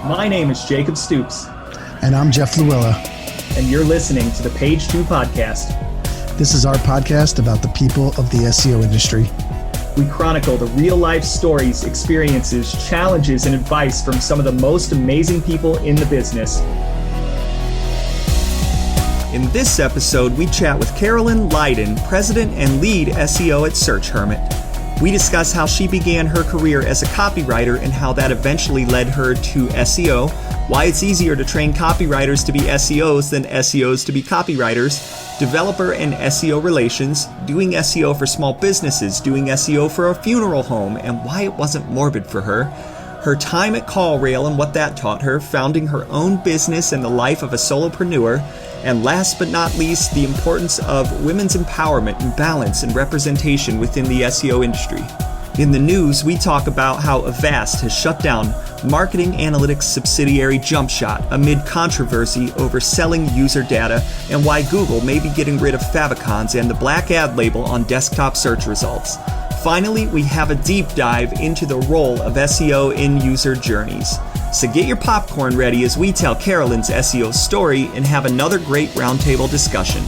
My name is Jacob Stoops. And I'm Jeff Luella. And you're listening to the Page 2 podcast. This is our podcast about the people of the SEO industry. We chronicle the real-life stories, experiences, challenges, and advice from some of the most amazing people in the business. In this episode, we chat with Carolyn Lyden, President and Lead SEO at Search Hermit. We discuss how she began her career as a copywriter and how that eventually led her to SEO, why it's easier to train copywriters to be SEOs than SEOs to be copywriters, developer and SEO relations, doing SEO for small businesses, doing SEO for a funeral home, and why it wasn't morbid for her, her time at CallRail and what that taught her, founding her own business and the life of a solopreneur, and last but not least, the importance of women's empowerment and balance and representation within the SEO industry. In the news, we talk about how Avast has shut down marketing analytics subsidiary JumpShot amid controversy over selling user data and why Google may be getting rid of favicons and the black ad label on desktop search results. Finally, we have a deep dive into the role of SEO in user journeys. So get your popcorn ready as we tell Carolyn's SEO story and have another great roundtable discussion.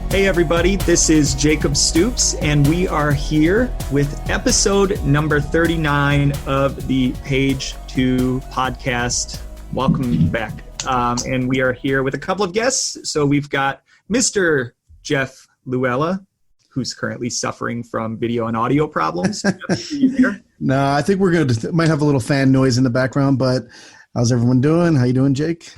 Hey everybody, this is Jacob Stoops, and we are here with episode number 39 of the Page 2 podcast. Welcome back. And we are here with a couple of guests. So we've got Mr. Jeff Luella, who's currently suffering from video and audio problems. Jeff, are you there? No, I think we're good. Might have a little fan noise in the background, but how's everyone doing? How you doing, Jake?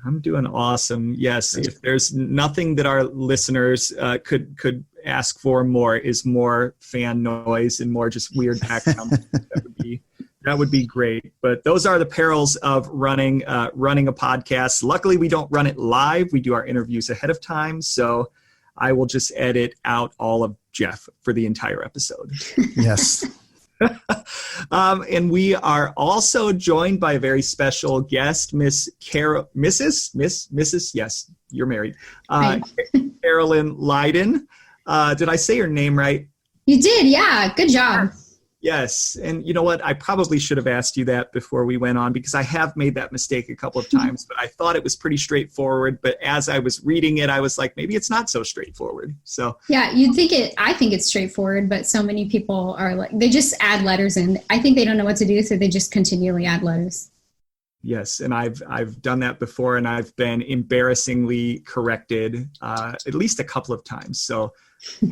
I'm doing awesome. Yes, if there's nothing that our listeners could ask for more is more fan noise and more just weird background. That would be great. But those are the perils of running a podcast. Luckily, we don't run it live. We do our interviews ahead of time. So I will just edit out all of Jeff for the entire episode. Yes. And we are also joined by a very special guest, Mrs. Yes, you're married. Carolyn Lyden. Did I say your name right? You did, yeah. Good job. Yes. And you know what? I probably should have asked you that before we went on because I have made that mistake a couple of times, but I thought it was pretty straightforward. But as I was reading it, I was like, maybe it's not so straightforward. So yeah, I think it's straightforward, but so many people are like, they just add letters in. I think they don't know what to do, so they just continually add letters. Yes, and I've done that before, and I've been embarrassingly corrected at least a couple of times. So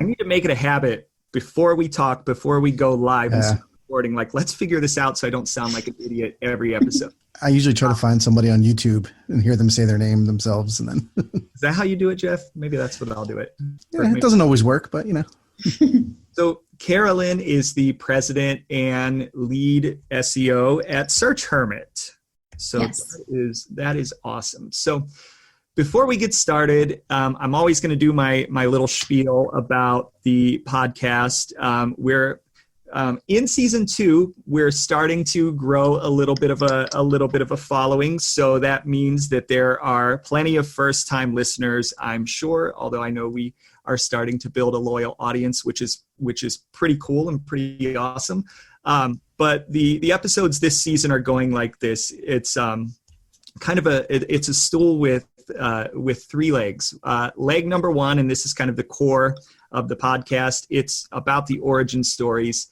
I need to make it a habit before we talk, before we go live and start recording, like, let's figure this out so I don't sound like an idiot every episode. I usually try to find somebody on YouTube and hear them say their name themselves. And then Is that how you do it, Jeff? Maybe that's what I'll do it. Yeah, it doesn't always work, but you know. So Carolyn is the president and lead SEO at Search Hermit. So yes. that is awesome. So before we get started, I'm always going to do my little spiel about the podcast. We're in season 2. We're starting to grow a little bit of a following. So that means that there are plenty of first-time listeners, I'm sure. Although I know we are starting to build a loyal audience, which is pretty cool and pretty awesome. But the episodes this season are going like this. It's it's a stool with 3 legs. Leg number 1, and this is kind of the core of the podcast, it's about the origin stories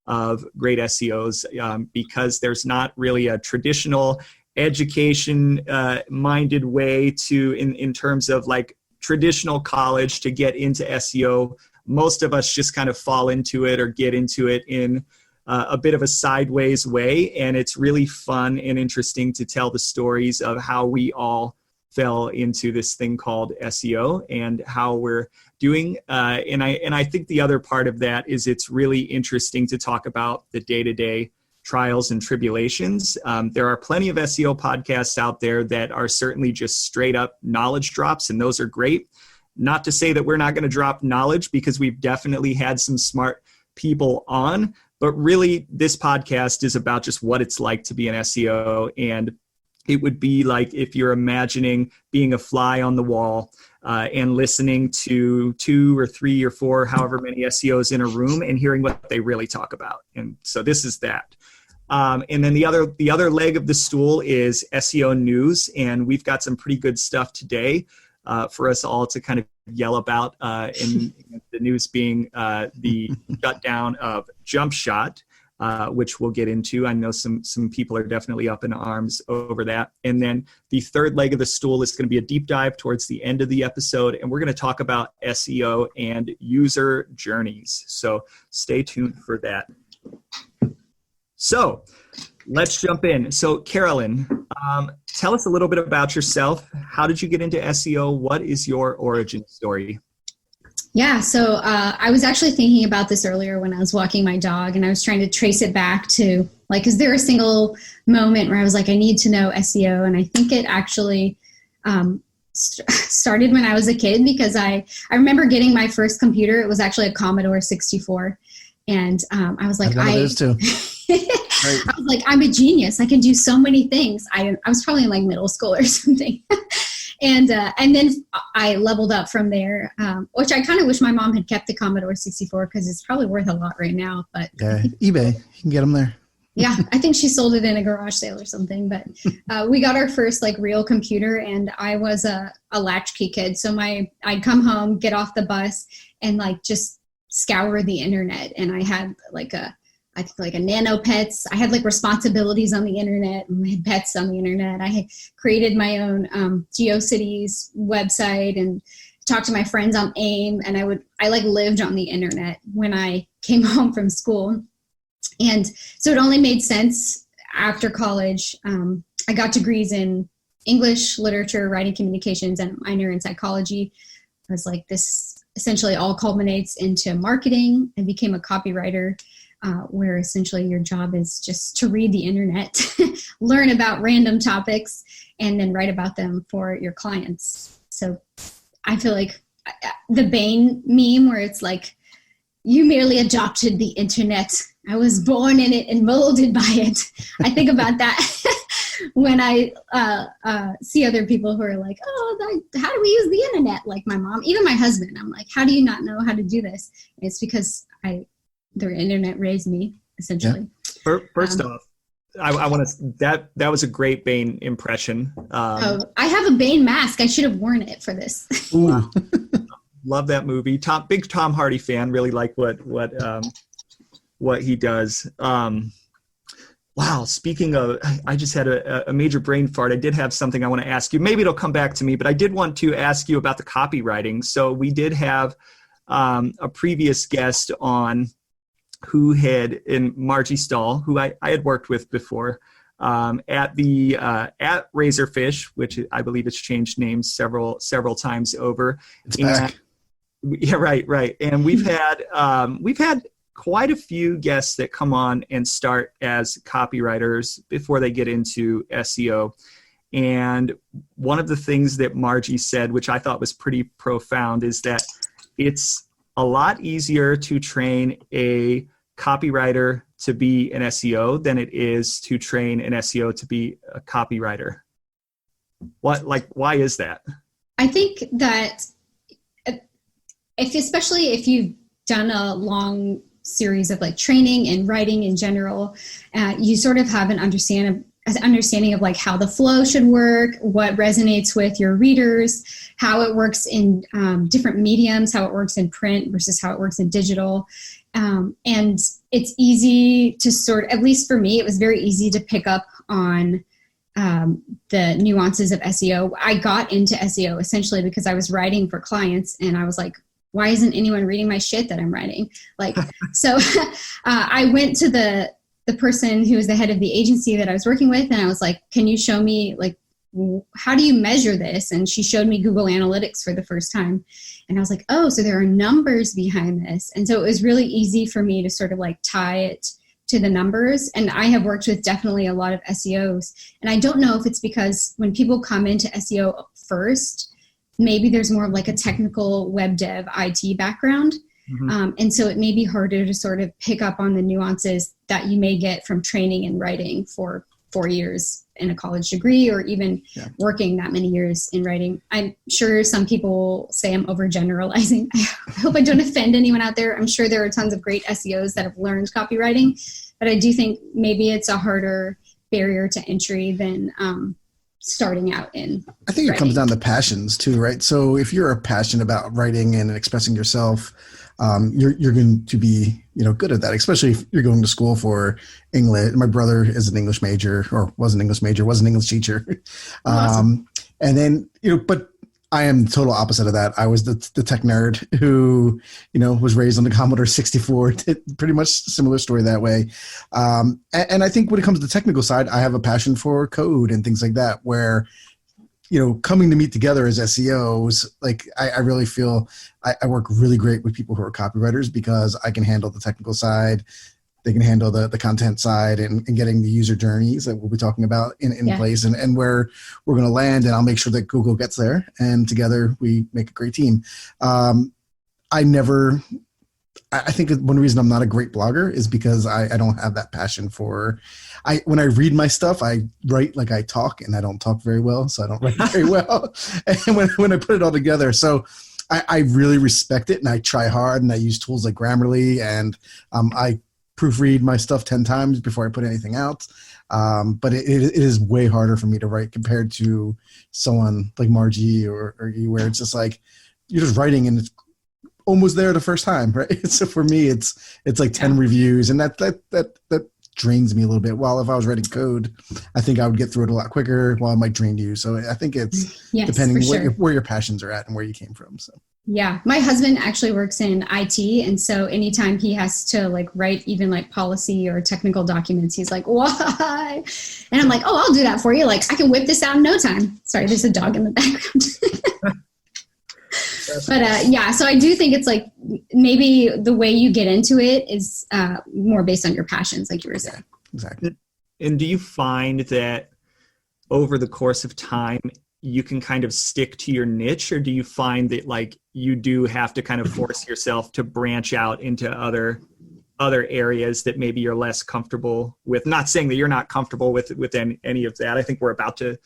of great SEOs because there's not really a traditional education minded way to in terms of like traditional college to get into SEO. Most of us just kind of fall into it or get into it in a bit of a sideways way, and it's really fun and interesting to tell the stories of how we all fell into this thing called SEO and how we're doing. And I think the other part of that is it's really interesting to talk about the day-to-day trials and tribulations. There are plenty of SEO podcasts out there that are certainly just straight up knowledge drops, and those are great. Not to say that we're not going to drop knowledge, because we've definitely had some smart people on, But really, this podcast is about just what it's like to be an SEO. And it would be like if you're imagining being a fly on the wall and listening to 2 or 3 or 4, however many SEOs in a room and hearing what they really talk about. And so this is that. And then the other leg of the stool is SEO news. And we've got some pretty good stuff today for us all to kind of yell about, and the news being the shutdown of Jump Shot, which we'll get into. I know some people are definitely up in arms over that. And then the third leg of the stool is going to be a deep dive towards the end of the episode, and we're going to talk about SEO and user journeys. So stay tuned for that. So let's jump in. So Carolyn, tell us a little bit about yourself. How did you get into SEO? What is your origin story? Yeah, so I was actually thinking about this earlier when I was walking my dog, and I was trying to trace it back to, like, is there a single moment where I was like, I need to know SEO? And I think it actually started when I was a kid, because I remember getting my first computer. It was actually a Commodore 64. And I was like, those too. I was like, I'm a genius. I can do so many things. I was probably in like middle school or something. And then I leveled up from there, which I kind of wish my mom had kept the Commodore 64, because it's probably worth a lot right now. But yeah, eBay, you can get them there. Yeah, I think she sold it in a garage sale or something. But we got our first like real computer, and I was a latchkey kid. So I'd come home, get off the bus, and like just scour the internet. And I had like a nano pets. I had like responsibilities on the internet. I had pets on the internet. I had created my own GeoCities website and talked to my friends on AIM. And I like lived on the internet when I came home from school. And so it only made sense after college. I got degrees in English, literature, writing, communications, and a minor in psychology. I was like, this essentially all culminates into marketing. I became a copywriter, where essentially your job is just to read the internet, learn about random topics, and then write about them for your clients. So I feel like the Bane meme where it's like, you merely adopted the internet. I was born in it and molded by it. I think about that when I see other people who are like, oh, how do we use the internet? Like my mom, even my husband. I'm like, how do you not know how to do this? And it's because the internet raised me, essentially. Yeah. First off, I want to, that was a great Bane impression. I have a Bane mask. I should have worn it for this. Wow. Love that movie. Big Tom Hardy fan. Really like what he does. Wow. Speaking of, I just had a major brain fart. I did have something I want to ask you. Maybe it'll come back to me, but I did want to ask you about the copywriting. So we did have a previous guest on who had, in Margie Stahl, who I had worked with before, at Razorfish, which I believe it's changed names several times over. It's back. Yeah, right. And we've had quite a few guests that come on and start as copywriters before they get into SEO. And one of the things that Margie said, which I thought was pretty profound, is that it's a lot easier to train a copywriter to be an SEO than it is to train an SEO to be a copywriter. Why is that? I think that especially if you've done a long series of like training and writing in general, you sort of have an understanding of like how the flow should work, what resonates with your readers, how it works in different mediums, how it works in print versus how it works in digital. And it's easy to at least for me, it was very easy to pick up on the nuances of SEO. I got into SEO essentially because I was writing for clients, and I was like, why isn't anyone reading my shit that I'm writing? So I went to the person who was the head of the agency that I was working with, and I was like, can you show me, like, how do you measure this? And she showed me Google Analytics for the first time. And I was like, oh, so there are numbers behind this. And so it was really easy for me to sort of like tie it to the numbers. And I have worked with definitely a lot of SEOs. And I don't know if it's because when people come into SEO first, maybe there's more of like a technical web dev IT background. And so it may be harder to sort of pick up on the nuances that you may get from training and writing for 4 years in a college degree, or even working that many years in writing. I'm sure some people say I'm overgeneralizing. I hope I don't offend anyone out there. I'm sure there are tons of great SEOs that have learned copywriting, but I do think maybe it's a harder barrier to entry than starting out in I think writing. It comes down to passions too, right? So if you're passionate about writing and expressing yourself, you're going to be, good at that, especially if you're going to school for English. My brother is an English major, or was an English major, was an English teacher. Awesome. And then, but I am the total opposite of that. I was the tech nerd who, was raised on the Commodore 64, pretty much similar story that way. And I think when it comes to the technical side, I have a passion for code and things like that, where, coming to meet together as SEOs, like I really feel I work really great with people who are copywriters, because I can handle the technical side. They can handle the content side and getting the user journeys that we'll be talking about in place and where we're going to land. And I'll make sure that Google gets there, and together we make a great team. I think one reason I'm not a great blogger is because I don't have that passion for, when I read my stuff, I write like I talk, and I don't talk very well. So I don't write very well. And when I put it all together, so I really respect it, and I try hard, and I use tools like Grammarly, and I proofread my stuff 10 times before I put anything out. But it is way harder for me to write compared to someone like Margie or you, where it's just like, you're just writing and it's almost there the first time, right? So for me, it's like 10 reviews, and that drains me a little bit. While if I was writing code, I think I would get through it a lot quicker, while it might drain you. So I think it's depending where your passions are at and where you came from. So. Yeah. My husband actually works in IT. And so anytime he has to write even policy or technical documents, he's like, why? And I'm like, oh, I'll do that for you. I can whip this out in no time. Sorry, there's a dog in the background. But so I do think it's maybe the way you get into it is more based on your passions, like you were saying. Exactly. And do you find that over the course of time, you can kind of stick to your niche, or do you find that you do have to kind of force yourself to branch out into other areas that maybe you're less comfortable with? Not saying that you're not comfortable with any of that. I think we're about to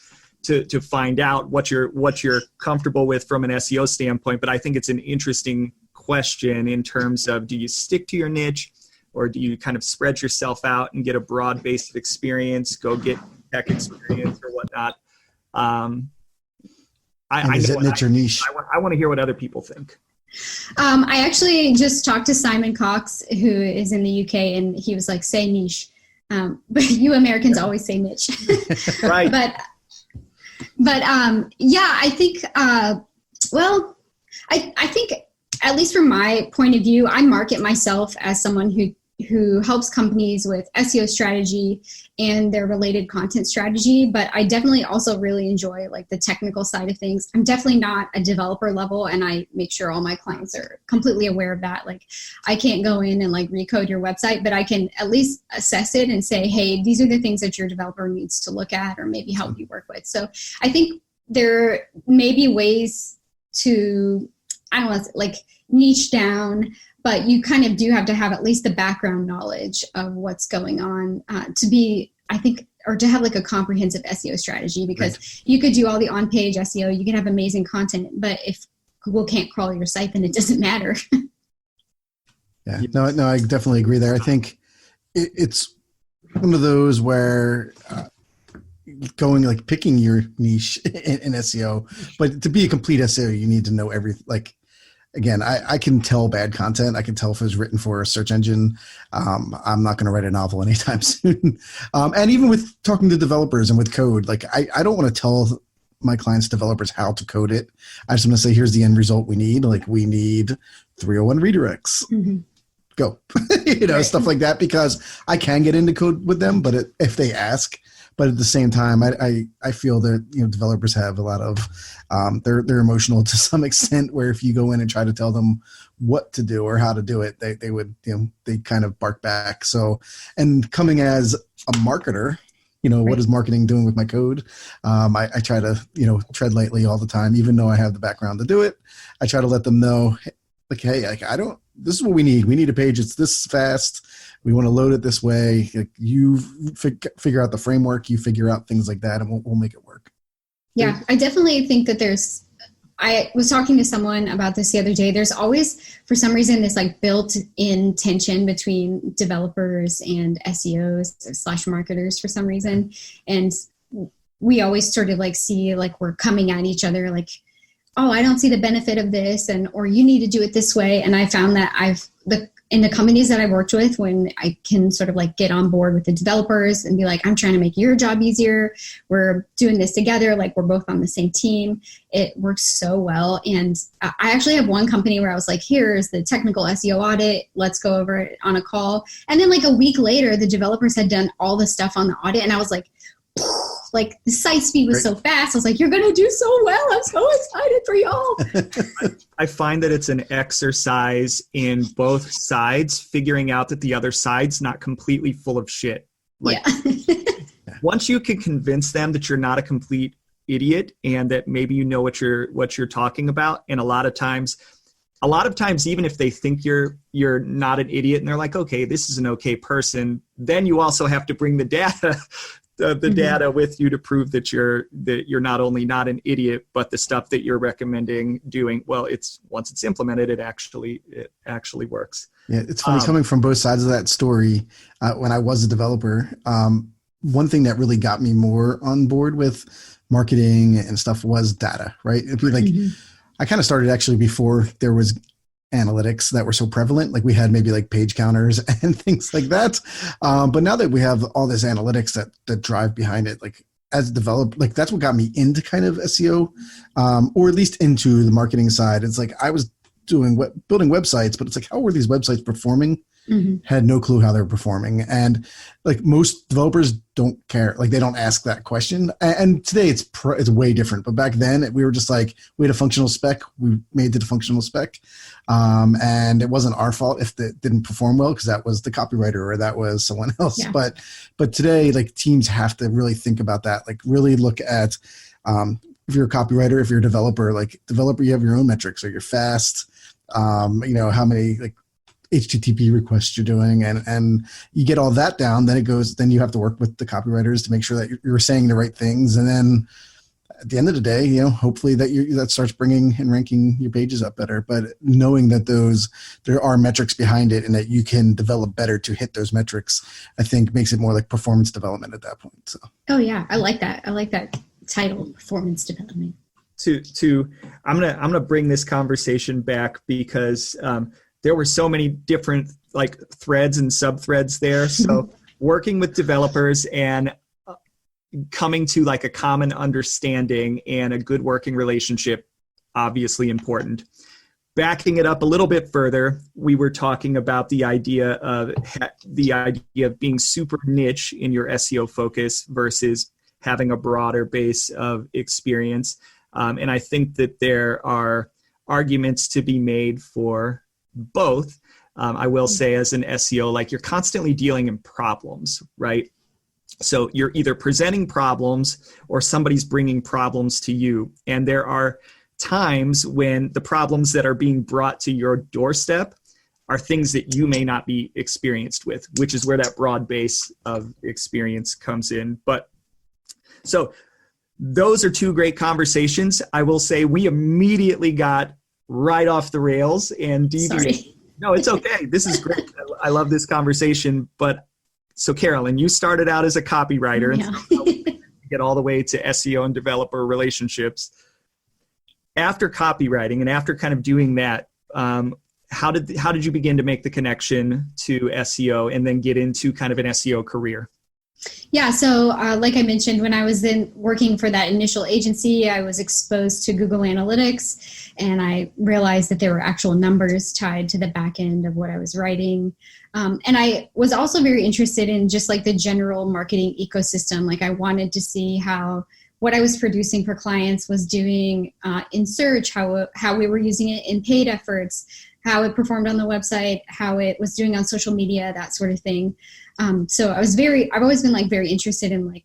find out what you're comfortable with from an SEO standpoint, but I think it's an interesting question in terms of, do you stick to your niche, or do you kind of spread yourself out and get a broad base of experience, go get tech experience or whatnot? I want to hear what other people think. I actually just talked to Simon Cox, who is in the UK, and he was like, say niche. But you Americans always say niche. Right. But I think, I think, at least from my point of view, I market myself as someone who helps companies with SEO strategy and their related content strategy. But I definitely also really enjoy the technical side of things. I'm definitely not a developer level, and I make sure all my clients are completely aware of that. I can't go in and recode your website, but I can at least assess it and say, hey, these are the things that your developer needs to look at or maybe help you work with. So I think there may be ways to, I don't know, niche down, but you kind of do have to have at least the background knowledge of what's going on to be, I think, or to have a comprehensive SEO strategy, because you could do all the on-page SEO, you can have amazing content, but if Google can't crawl your site, then it doesn't matter. Yeah, no, I definitely agree there. I think it's one of those where picking your niche in SEO, but to be a complete SEO, you need to know everything. Again, I can tell bad content. I can tell if it was written for a search engine. I'm not going to write a novel anytime soon. And even with talking to developers and with code, I don't want to tell my clients' developers how to code it. I just want to say, here's the end result we need. We need 301 redirects. Mm-hmm. Go. Stuff like that, because I can get into code with them, but if they ask. But at the same time, I feel that developers have a lot of they're emotional to some extent, where if you go in and try to tell them what to do or how to do it, they would they kind of bark back. So, and coming as a marketer, what is marketing doing with my code? I try to tread lightly all the time, even though I have the background to do it. I try to let them know, hey, I don't this is what we need. We need a page that's this fast. We want to load it this way. Like, you figure out the framework, you figure out things like that, and we'll make it work. Yeah, I definitely think that I was talking to someone about this the other day. There's always, for some reason, this like built-in tension between developers and SEOs / marketers for some reason. And we always sort of like see like we're coming at each other like, oh, I don't see the benefit of this, or you need to do it this way. And I found that in the companies that I worked with, when I can sort of like get on board with the developers and be like, I'm trying to make your job easier. We're doing this together. Like, we're both on the same team. It works so well. And I actually have one company where I was like, here's the technical SEO audit. Let's go over it on a call. And then like a week later, the developers had done all the stuff on the audit. And I was like the site speed was so fast. I was like, you're going to do so well. I'm so excited for y'all. I find that it's an exercise in both sides, figuring out that the other side's not completely full of shit. Like, once you can convince them that you're not a complete idiot and that maybe you know what you're talking about, and a lot of times, even if they think you're not an idiot and they're like, okay, this is an okay person, then you also have to bring the data. The data with you to prove that you're not only not an idiot, but the stuff that you're recommending doing, well, once it's implemented, it actually works. Yeah, it's funny coming from both sides of that story. When I was a developer, one thing that really got me more on board with marketing and stuff was data, right? It'd be like, I kind of started actually before there was analytics that were so prevalent. Like, we had maybe like page counters and things like that. But now that we have all this analytics that drive behind it, like, as a developer, like, that's what got me into kind of SEO, or at least into the marketing side. It's like, I was building websites, but it's like, how were these websites performing? Had no clue how they were performing. And like, most developers don't care. Like, they don't ask that question. And today it's way different. But back then we were just like, we had a functional spec. We made the functional spec. And it wasn't our fault if it didn't perform well, because that was the copywriter or that was someone else. Yeah. But today, like, teams have to really think about that. Like, really look at, if you're a copywriter, if you're a developer, you have your own metrics. Are you fast? How many like HTTP requests you're doing, and you get all that down, then you have to work with the copywriters to make sure that you're saying the right things. And then at the end of the day, hopefully that starts bringing and ranking your pages up better. But knowing that there are metrics behind it and that you can develop better to hit those metrics, I think makes it more like performance development at that point. So. Oh yeah. I like that. I like that title, performance development. I'm gonna bring this conversation back because, there were so many different like threads and sub-threads there. So working with developers and coming to like a common understanding and a good working relationship, obviously important. Backing it up a little bit further, we were talking about the idea of being super niche in your SEO focus versus having a broader base of experience. And I think that there are arguments to be made for both. I will say, as an SEO, like, you're constantly dealing in problems, right? So you're either presenting problems or somebody's bringing problems to you. And there are times when the problems that are being brought to your doorstep are things that you may not be experienced with, which is where that broad base of experience comes in. But so those are two great conversations. I will say we immediately got right off the rails and deviated. Sorry. No, it's okay. This is great. I love this conversation. But so Carolyn, you started out as a copywriter and get all the way to SEO and developer relationships. After copywriting and after kind of doing that, how did you begin to make the connection to SEO and then get into kind of an SEO career? Yeah, so like I mentioned, when I was then working for that initial agency, I was exposed to Google Analytics, and I realized that there were actual numbers tied to the back end of what I was writing. And I was also very interested in just like the general marketing ecosystem. Like, I wanted to see how what I was producing for clients was doing in search, how we were using it in paid efforts, how it performed on the website, how it was doing on social media, that sort of thing. So I've always been like very interested in like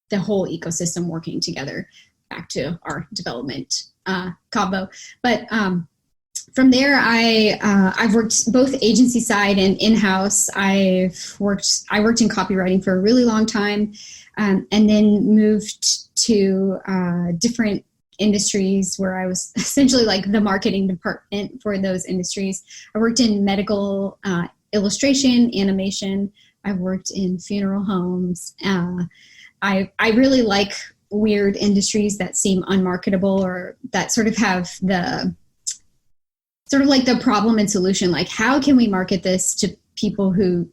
the whole ecosystem working together, back to our development combo. But from there, I've worked both agency side and in-house. I worked in copywriting for a really long time, and then moved to different industries where I was essentially like the marketing department for those industries. I worked in medical illustration, animation. I've worked in funeral homes. I really like weird industries that seem unmarketable, or that sort of have the problem and solution. Like, how can we market this to people who,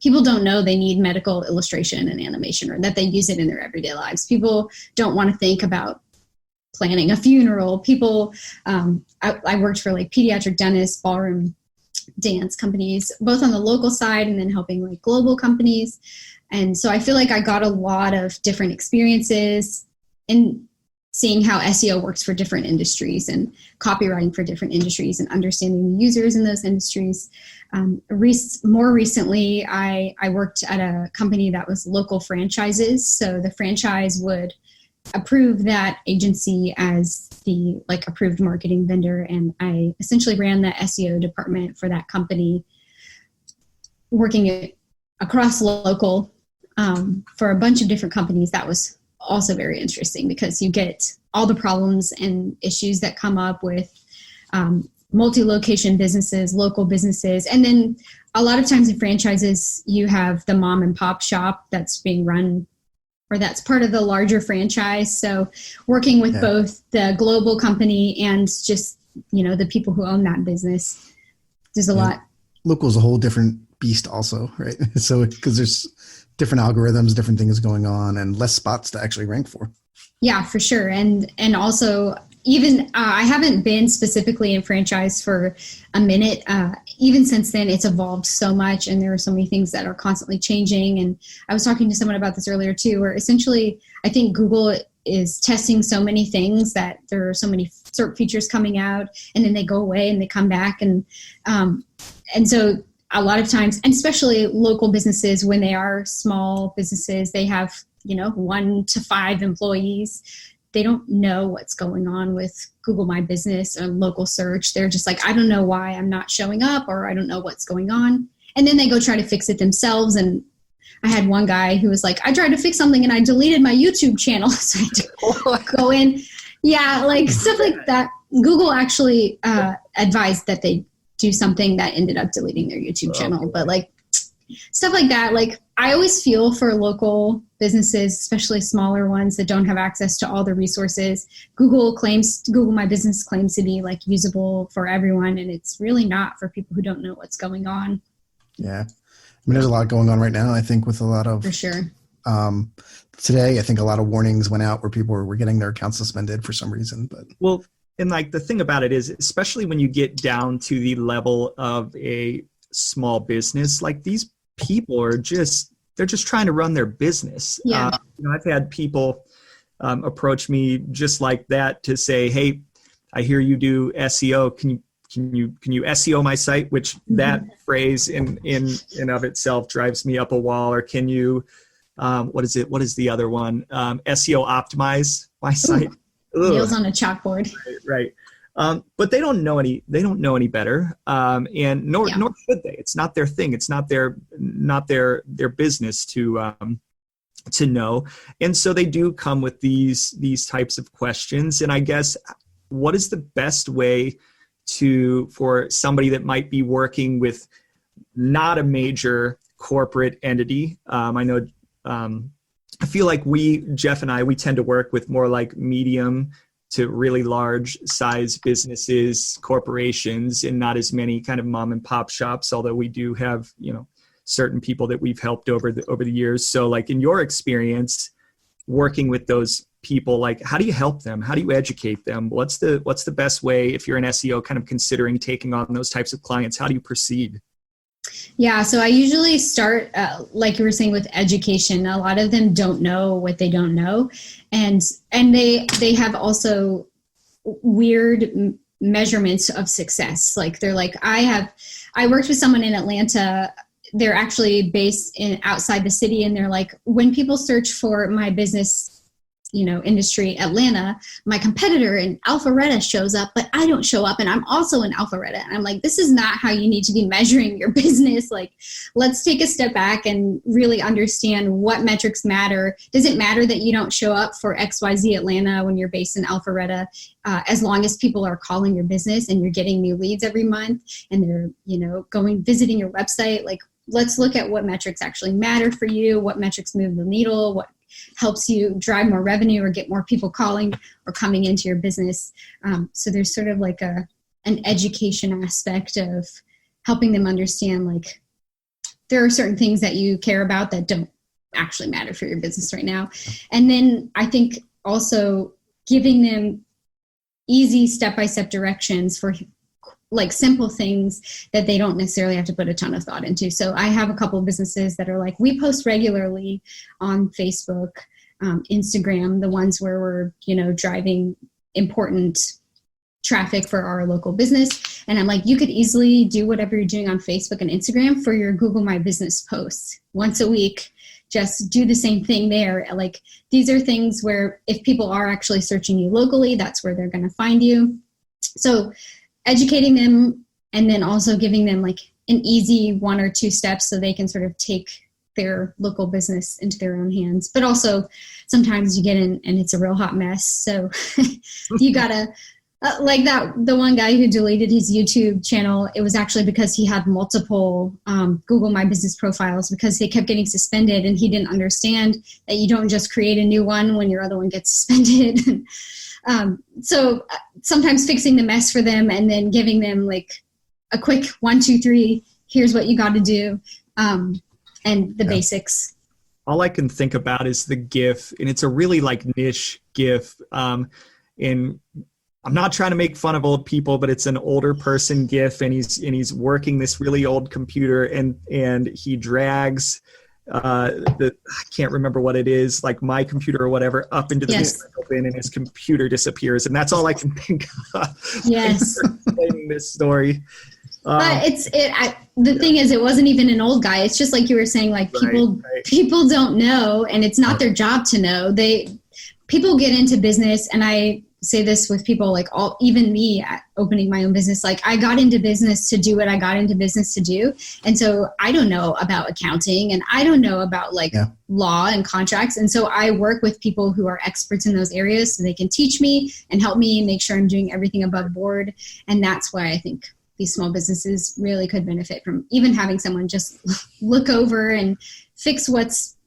people don't know they need medical illustration and animation, or that they use it in their everyday lives. People don't want to think about planning a funeral. People, I worked for like pediatric dentists, ballroom dance companies, both on the local side and then helping like global companies. And so I feel like I got a lot of different experiences in seeing how SEO works for different industries and copywriting for different industries and understanding the users in those industries. More recently, I worked at a company that was local franchises. So the franchise would approve that agency as the like approved marketing vendor. And I essentially ran the SEO department for that company, working across local for a bunch of different companies. That was also very interesting because you get all the problems and issues that come up with multi-location businesses, local businesses. And then a lot of times in franchises, you have the mom and pop shop that's being run, or that's part of the larger franchise. So working with both the global company and just, the people who own that business, there's a lot. Local is a whole different beast also, right? So, because there's different algorithms, different things going on, and less spots to actually rank for. Yeah, for sure. And also, even I haven't been specifically in franchise for a minute. Even since then, it's evolved so much, and there are so many things that are constantly changing. And I was talking to someone about this earlier too, where essentially I think Google is testing so many things that there are so many SERP features coming out, and then they go away and they come back. And so a lot of times, and especially local businesses, when they are small businesses, they have 1 to 5 employees. They don't know what's going on with Google My Business or local search. They're just like, I don't know why I'm not showing up, or I don't know what's going on. And then they go try to fix it themselves. And I had one guy who was like, I tried to fix something and I deleted my YouTube channel. So I had to go in. Yeah, like stuff like that. Google actually advised that they do something that ended up deleting their YouTube channel. But like stuff like that, like I always feel for local businesses, especially smaller ones that don't have access to all the resources. Google My Business claims to be like usable for everyone, and it's really not for people who don't know what's going on. Yeah. I mean, there's a lot going on right now, I think, with a lot of... For sure. Today, I think a lot of warnings went out where people were getting their accounts suspended for some reason. But well, and like the thing about it is, especially when you get down to the level of a small business, like these people are they're just trying to run their business. Yeah. I've had people approach me just like that to say, hey, I hear you do SEO. Can you SEO my site? Which that phrase in of itself drives me up a wall. Or can you, what is it? What is the other one? SEO optimize my site. Nails on a chalkboard. Right. But they don't know any better. And nor should they. It's not their thing. It's not their business to know. And so they do come with these types of questions. And I guess, what is the best way for somebody that might be working with not a major corporate entity? I know, I feel like Jeff and I tend to work with more like medium to really large size businesses, corporations, and not as many kind of mom and pop shops, although we do have, certain people that we've helped over the years. So like in your experience working with those people, like how do you help them? How do you educate them? What's the best way if you're an SEO kind of considering taking on those types of clients? How do you proceed? Yeah, so I usually start, like you were saying, with education. A lot of them don't know what they don't know. And they have also weird measurements of success. Like they're like, I worked with someone in Atlanta. They're actually based outside the city. And they're like, when people search for my business industry, Atlanta, my competitor in Alpharetta shows up, but I don't show up, and I'm also in Alpharetta. And I'm like, this is not how you need to be measuring your business. Like, let's take a step back and really understand what metrics matter. Does it matter that you don't show up for XYZ Atlanta when you're based in Alpharetta, as long as people are calling your business and you're getting new leads every month and they're, visiting your website? Like, let's look at what metrics actually matter for you, what metrics move the needle, what helps you drive more revenue or get more people calling or coming into your business. So there's sort of like an education aspect of helping them understand, like, there are certain things that you care about that don't actually matter for your business right now. And then I think also giving them easy step-by-step directions for like simple things that they don't necessarily have to put a ton of thought into. So I have a couple of businesses that are like, we post regularly on Facebook, Instagram, the ones where we're, driving important traffic for our local business. And I'm like, you could easily do whatever you're doing on Facebook and Instagram for your Google My Business posts once a week. Just do the same thing there. Like, these are things where if people are actually searching you locally, that's where they're going to find you. So educating them, and then also giving them like an easy 1 or 2 steps so they can sort of take their local business into their own hands. But also sometimes you get in and it's a real hot mess. So you gotta, like the one guy who deleted his YouTube channel, it was actually because he had multiple Google My Business profiles because they kept getting suspended, and he didn't understand that you don't just create a new one when your other one gets suspended. So sometimes fixing the mess for them and then giving them like a quick 1, 2, 3, here's what you got to do, and the basics. All I can think about is the GIF, and it's a really like niche GIF. And I'm not trying to make fun of old people, but it's an older person GIF, and he's working this really old computer, and he drags I can't remember what it is, like My Computer or whatever, up into the recycle bin, and his computer disappears. And that's all I can think of. Yes. Explaining this story. But the thing is, it wasn't even an old guy. It's just like you were saying, like people don't know, and it's not their job to know. People get into business, and I say this with people like even me opening my own business, like I got into business to do what I got into business to do. And so I don't know about accounting, and I don't know about law and contracts. And so I work with people who are experts in those areas so they can teach me and help me make sure I'm doing everything above board. And that's why I think these small businesses really could benefit from even having someone just look over and fix what's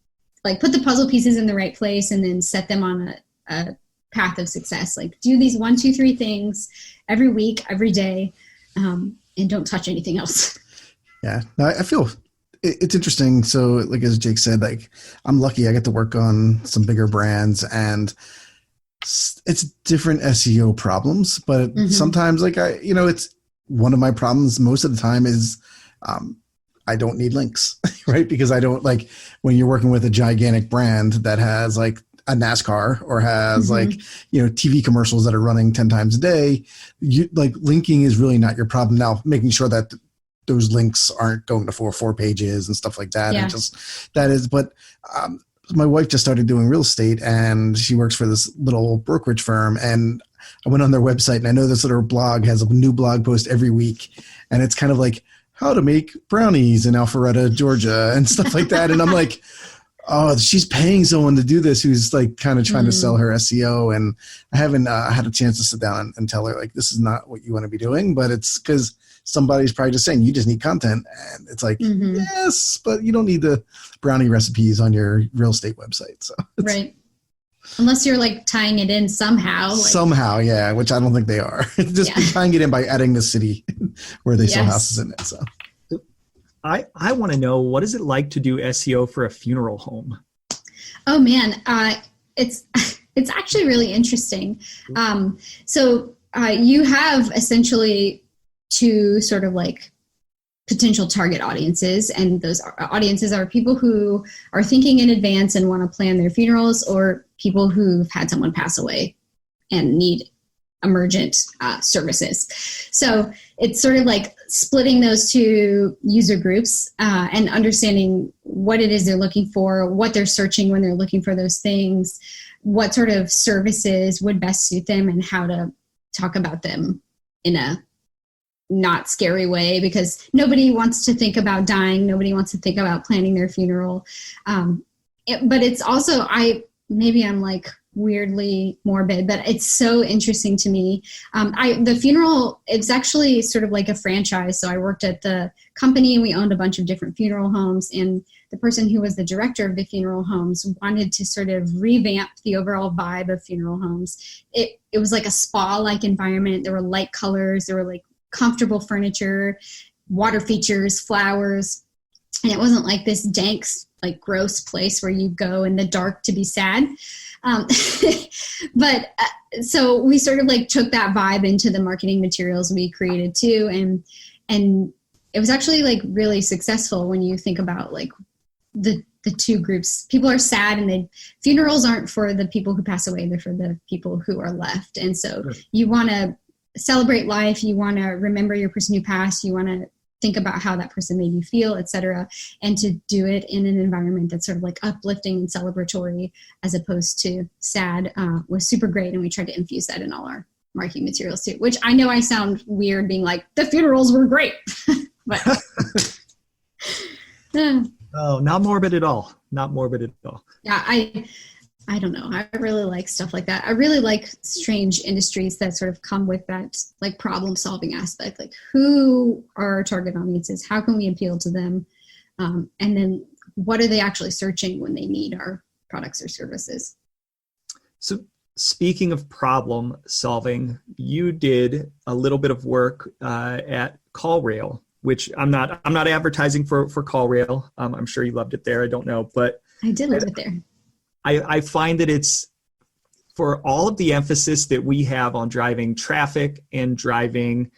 like, put the puzzle pieces in the right place, and then set them on a path of success. Like, do these 1, 2, 3 things every week, every day, and don't touch anything else. Yeah, I feel it's interesting. So like, as Jake said, like, I'm lucky I get to work on some bigger brands, and it's different SEO problems, but sometimes like it's one of my problems most of the time is I don't need links, right? Because I don't like when you're working with a gigantic brand that has like a NASCAR or has like, TV commercials that are running 10 times a day, linking is really not your problem. Now, making sure that those links aren't going to 4 pages and stuff like that. Yeah. And just that is, but my wife just started doing real estate, and she works for this little brokerage firm, and I went on their website, and I know this little blog has a new blog post every week, and it's kind of like how to make brownies in Alpharetta, Georgia, and stuff like that. And I'm like, oh, she's paying someone to do this who's like kind of trying to sell her SEO. And I haven't had a chance to sit down and tell her, like, this is not what you want to be doing, but it's because somebody's probably just saying you just need content. And it's like, yes, but you don't need the brownie recipes on your real estate website. So right. Unless you're like tying it in somehow. Somehow, yeah, which I don't think they are. Just tying it in by adding the city where they sell houses in it. So I want to know, what is it like to do SEO for a funeral home? Oh man, it's actually really interesting. So you have essentially 2 sort of like potential target audiences, and those audiences are people who are thinking in advance and want to plan their funerals, or people who've had someone pass away and need emergent services. So it's sort of like splitting those 2 user groups and understanding what it is they're looking for, what they're searching when they're looking for those things, what sort of services would best suit them and how to talk about them in a not scary way, because nobody wants to think about dying. Nobody wants to think about planning their funeral. But it's also, maybe I'm like weirdly morbid, but it's so interesting to me. The funeral, it's actually sort of like a franchise. So I worked at the company and we owned a bunch of different funeral homes, and the person who was the director of the funeral homes wanted to sort of revamp the overall vibe of funeral homes. It was like a spa-like environment. There were light colors, there were like comfortable furniture, water features, flowers, and it wasn't like this dank, like gross place where you go in the dark to be sad. So we sort of like took that vibe into the marketing materials we created too. And it was actually like really successful when you think about like the two groups. People are sad, and funerals aren't for the people who pass away. They're for the people who are left. And so you want to celebrate life. You want to remember your person who passed. You want to think about how that person made you feel, etc. And to do it in an environment that's sort of like uplifting and celebratory as opposed to sad was super great. And we tried to infuse that in all our marketing materials too, which I know I sound weird being like, the funerals were great. But oh, not morbid at all. Not morbid at all. Yeah, I don't know. I really like stuff like that. I really like strange industries that sort of come with that like problem solving aspect. Like, who are our target audiences? How can we appeal to them? And then what are they actually searching when they need our products or services? So speaking of problem solving, you did a little bit of work at CallRail, which I'm not advertising for CallRail. I'm sure you loved it there. I don't know, but I did love it there. I find that it's, for all of the emphasis that we have on driving traffic and driving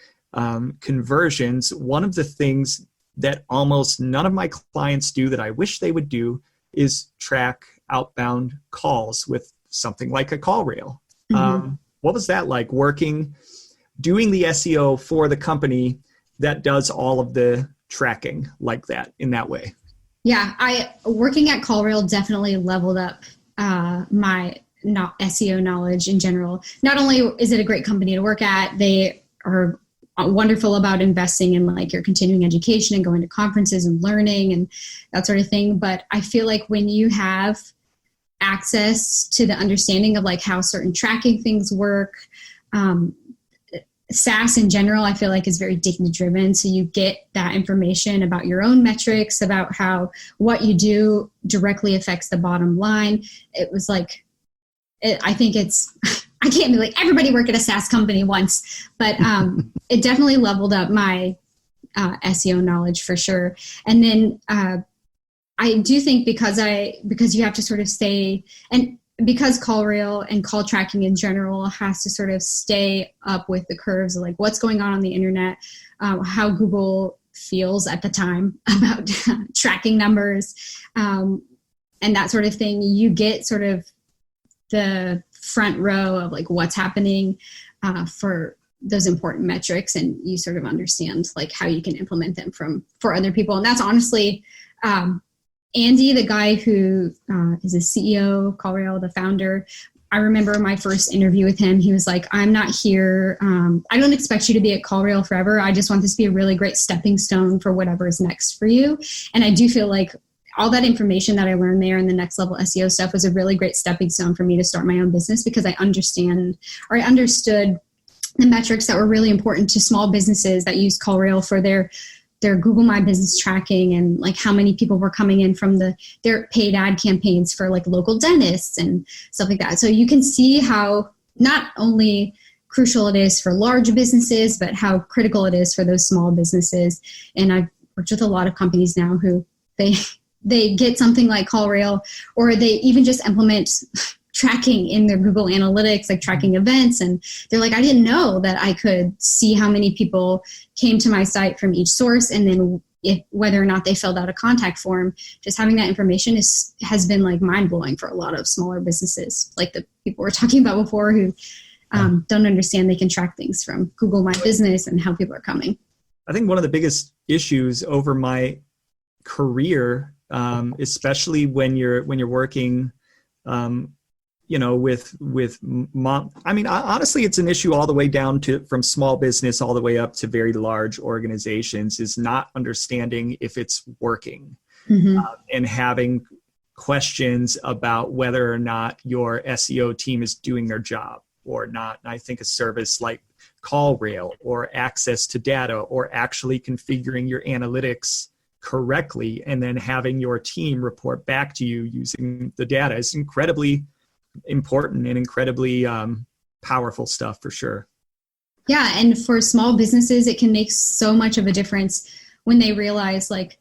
conversions, one of the things that almost none of my clients do that I wish they would do is track outbound calls with something like a CallRail. Mm-hmm. What was that like, doing the SEO for the company that does all of the tracking like that, in that way? Yeah, working at CallRail definitely leveled up my SEO knowledge in general. Not only is it a great company to work at, they are wonderful about investing in like your continuing education and going to conferences and learning and that sort of thing. But I feel like when you have access to the understanding of like how certain tracking things work, SaaS in general, I feel like is very data driven. So you get that information about your own metrics, about how what you do directly affects the bottom line. It was like, I think I can't be like, everybody work at a SaaS company once, but it definitely leveled up my SEO knowledge for sure. And then I do think because you have to sort of stay, and because CallRail and call tracking in general has to sort of stay up with the curves of like what's going on the internet, how Google feels at the time about tracking numbers, and that sort of thing, you get sort of the front row of like what's happening for those important metrics, and you sort of understand like how you can implement them for other people. And that's honestly, Andy, the guy who is the CEO of CallRail, the founder, I remember my first interview with him. He was like, I'm not here. I don't expect you to be at CallRail forever. I just want this to be a really great stepping stone for whatever is next for you. And I do feel like all that information that I learned there and the next level SEO stuff was a really great stepping stone for me to start my own business, because I understood the metrics that were really important to small businesses that use CallRail for their Google My Business tracking, and like how many people were coming in from their paid ad campaigns for like local dentists and stuff like that. So you can see how not only crucial it is for large businesses, but how critical it is for those small businesses. And I've worked with a lot of companies now who they get something like CallRail, or they even just implement tracking in their Google Analytics, like tracking events. And they're like, I didn't know that I could see how many people came to my site from each source, and then whether or not they filled out a contact form. Just having that information has been like mind blowing for a lot of smaller businesses, like the people we're talking about before, who don't understand they can track things from Google My Business and how people are coming. I think one of the biggest issues over my career, especially when you're working with mom, I mean, honestly, it's an issue all the way down to from small business all the way up to very large organizations, is not understanding if it's working, and having questions about whether or not your SEO team is doing their job or not. And I think a service like CallRail, or access to data, or actually configuring your analytics correctly and then having your team report back to you using the data is incredibly important and incredibly powerful stuff for sure. Yeah. And for small businesses, it can make so much of a difference when they realize, like,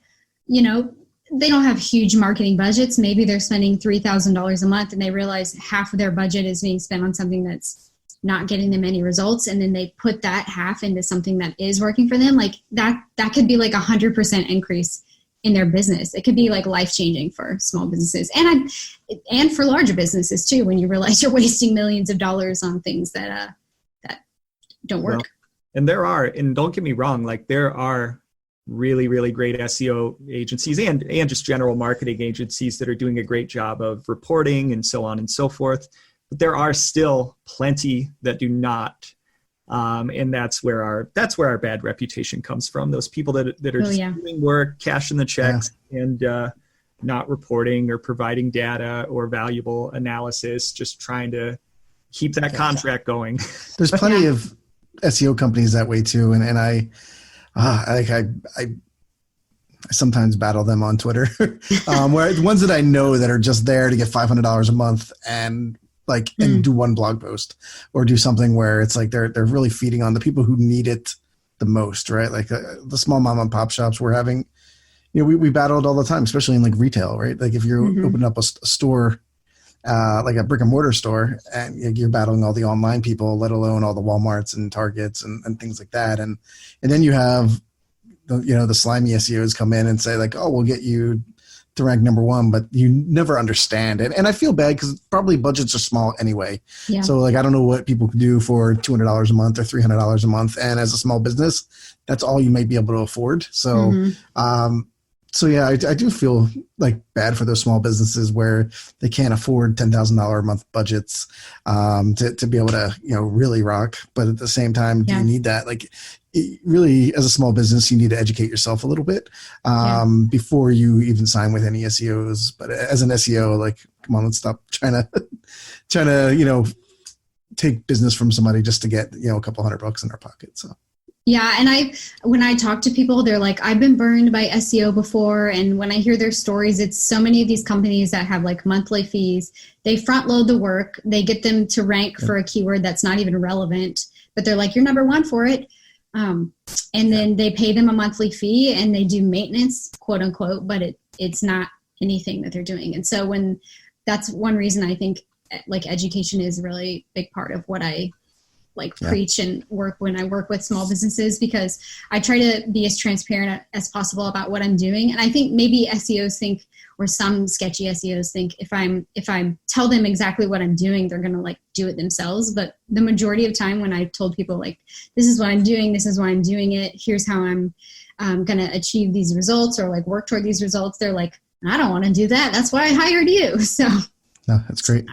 they don't have huge marketing budgets. Maybe they're spending $3,000 a month and they realize half of their budget is being spent on something that's not getting them any results. And then they put that half into something that is working for them. Like that could be like 100% increase in their business. It could be like life-changing for small businesses and for larger businesses too, when you realize you're wasting millions of dollars on things that don't work. Well, and don't get me wrong, like there are really, really great SEO agencies and just general marketing agencies that are doing a great job of reporting and so on and so forth. But there are still plenty that do not. And that's where our bad reputation comes from. Those people that are just doing work, cashing the checks, and not reporting or providing data or valuable analysis, just trying to keep that contract going. There's plenty of SEO companies that way too. And I sometimes battle them on Twitter, where the ones that I know that are just there to get $500 a month and do one blog post or do something where it's like they're really feeding on the people who need it the most, right? Like the small mom and pop shops we're having, we battle it all the time, especially in like retail, right? Like if you're opening up a store, like a brick and mortar store, and you're battling all the online people, let alone all the Walmarts and Targets and things like that. And then you have the slimy SEOs come in and say like, oh, we'll get you to rank number one, but you never understand it. And I feel bad because probably budgets are small anyway. Yeah. So like, I don't know what people can do for $200 a month or $300 a month. And as a small business, that's all you might be able to afford. So, so yeah, I do feel like bad for those small businesses where they can't afford $10,000 a month budgets to be able to, really rock. But at the same time, do you need that? Like, really, as a small business, you need to educate yourself a little bit before you even sign with any SEOs. But as an SEO, like, come on, let's stop trying to take business from somebody just to get a couple $100 in their pocket. So. Yeah. And when I talk to people, they're like, I've been burned by SEO before. And when I hear their stories, it's so many of these companies that have like monthly fees. They front load the work. They get them to rank for a keyword that's not even relevant, but they're like, you're number one for it. And then they pay them a monthly fee and they do maintenance, quote unquote, but it's not anything that they're doing. And so that's one reason I think like education is a really big part of what I preach and work when I work with small businesses, because I try to be as transparent as possible about what I'm doing. And I think maybe SEOs think, or some sketchy SEOs think, if I tell them exactly what I'm doing, they're going to do it themselves. But the majority of time when I told people this is what I'm doing, this is why I'm doing it, here's how I'm going to achieve these results or work toward these results, they're like, I don't want to do that. That's why I hired you. So no, that's great.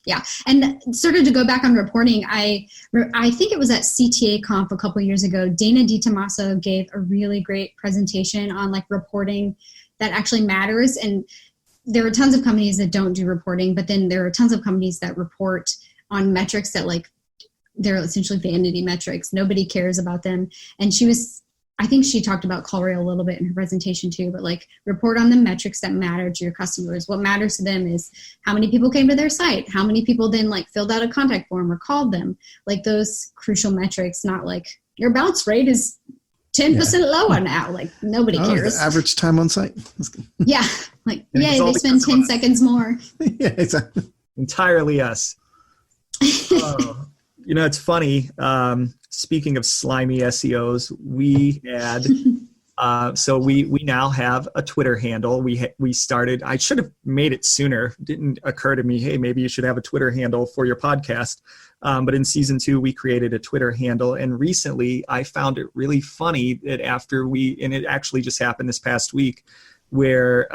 Yeah. And sort of to go back on reporting, I think it was at CTA Conf a couple of years ago, Dana DiTomaso gave a really great presentation on reporting that actually matters. And there are tons of companies that don't do reporting, but then there are tons of companies that report on metrics that they're essentially vanity metrics. Nobody cares about them. And I think she talked about CallRail a little bit in her presentation too, but report on the metrics that matter to your customers. What matters to them is how many people came to their site, how many people then filled out a contact form or called them, those crucial metrics, not your bounce rate is 10% lower now. Nobody cares. The average time on site. Yeah. They spend 10 seconds more. Yeah, exactly. Entirely us. It's funny. Speaking of slimy SEOs, we had, so we now have a Twitter handle. We started, I should have made it sooner. It didn't occur to me, hey, maybe you should have a Twitter handle for your podcast. But in season 2, we created a Twitter handle. And recently I found it really funny that and it actually just happened this past week, where,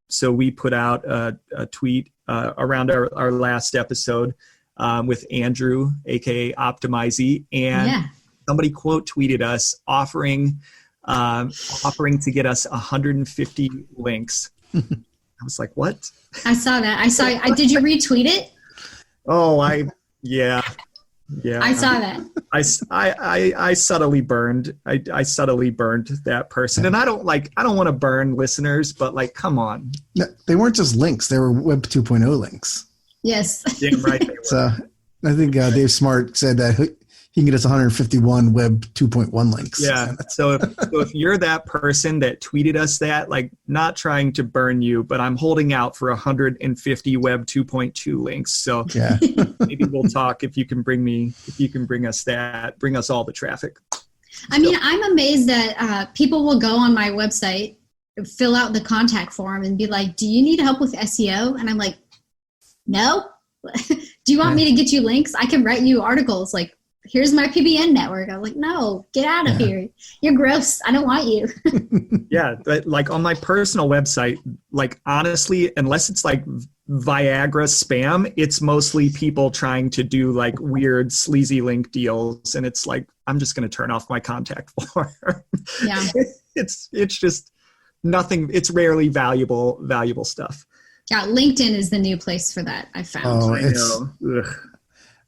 so we put out a tweet around our last episode with Andrew, aka Optimizy, and somebody quote tweeted us offering to get us 150 links. I was like, what? I saw that. Did you retweet it? Oh, yeah. I saw that. I subtly burned. I subtly burned that person, and I don't want to burn listeners, but like, come on. No, they weren't just links; they were Web 2.0 links. Yes. Damn right they were. So I think Dave Smart said that he can get us 151 Web 2.1 links. Yeah. So if you're that person that tweeted us that, like, not trying to burn you, but I'm holding out for 150 Web 2.2 links. So yeah. Maybe we'll talk if you can bring us all the traffic. I mean, I'm amazed that people will go on my website, fill out the contact form and be like, do you need help with SEO? And I'm like, no. Do you want me to get you links? I can write you articles like, here's my PBN network. I'm like, no, get out of here. You're gross. I don't want you. Yeah. But like on my personal website, like honestly, unless it's like Viagra spam, it's mostly people trying to do like weird sleazy link deals. And it's like, I'm just going to turn off my contact form. Yeah. It's just nothing. It's rarely valuable stuff. Yeah. LinkedIn is the new place for that. I found. Oh, I know.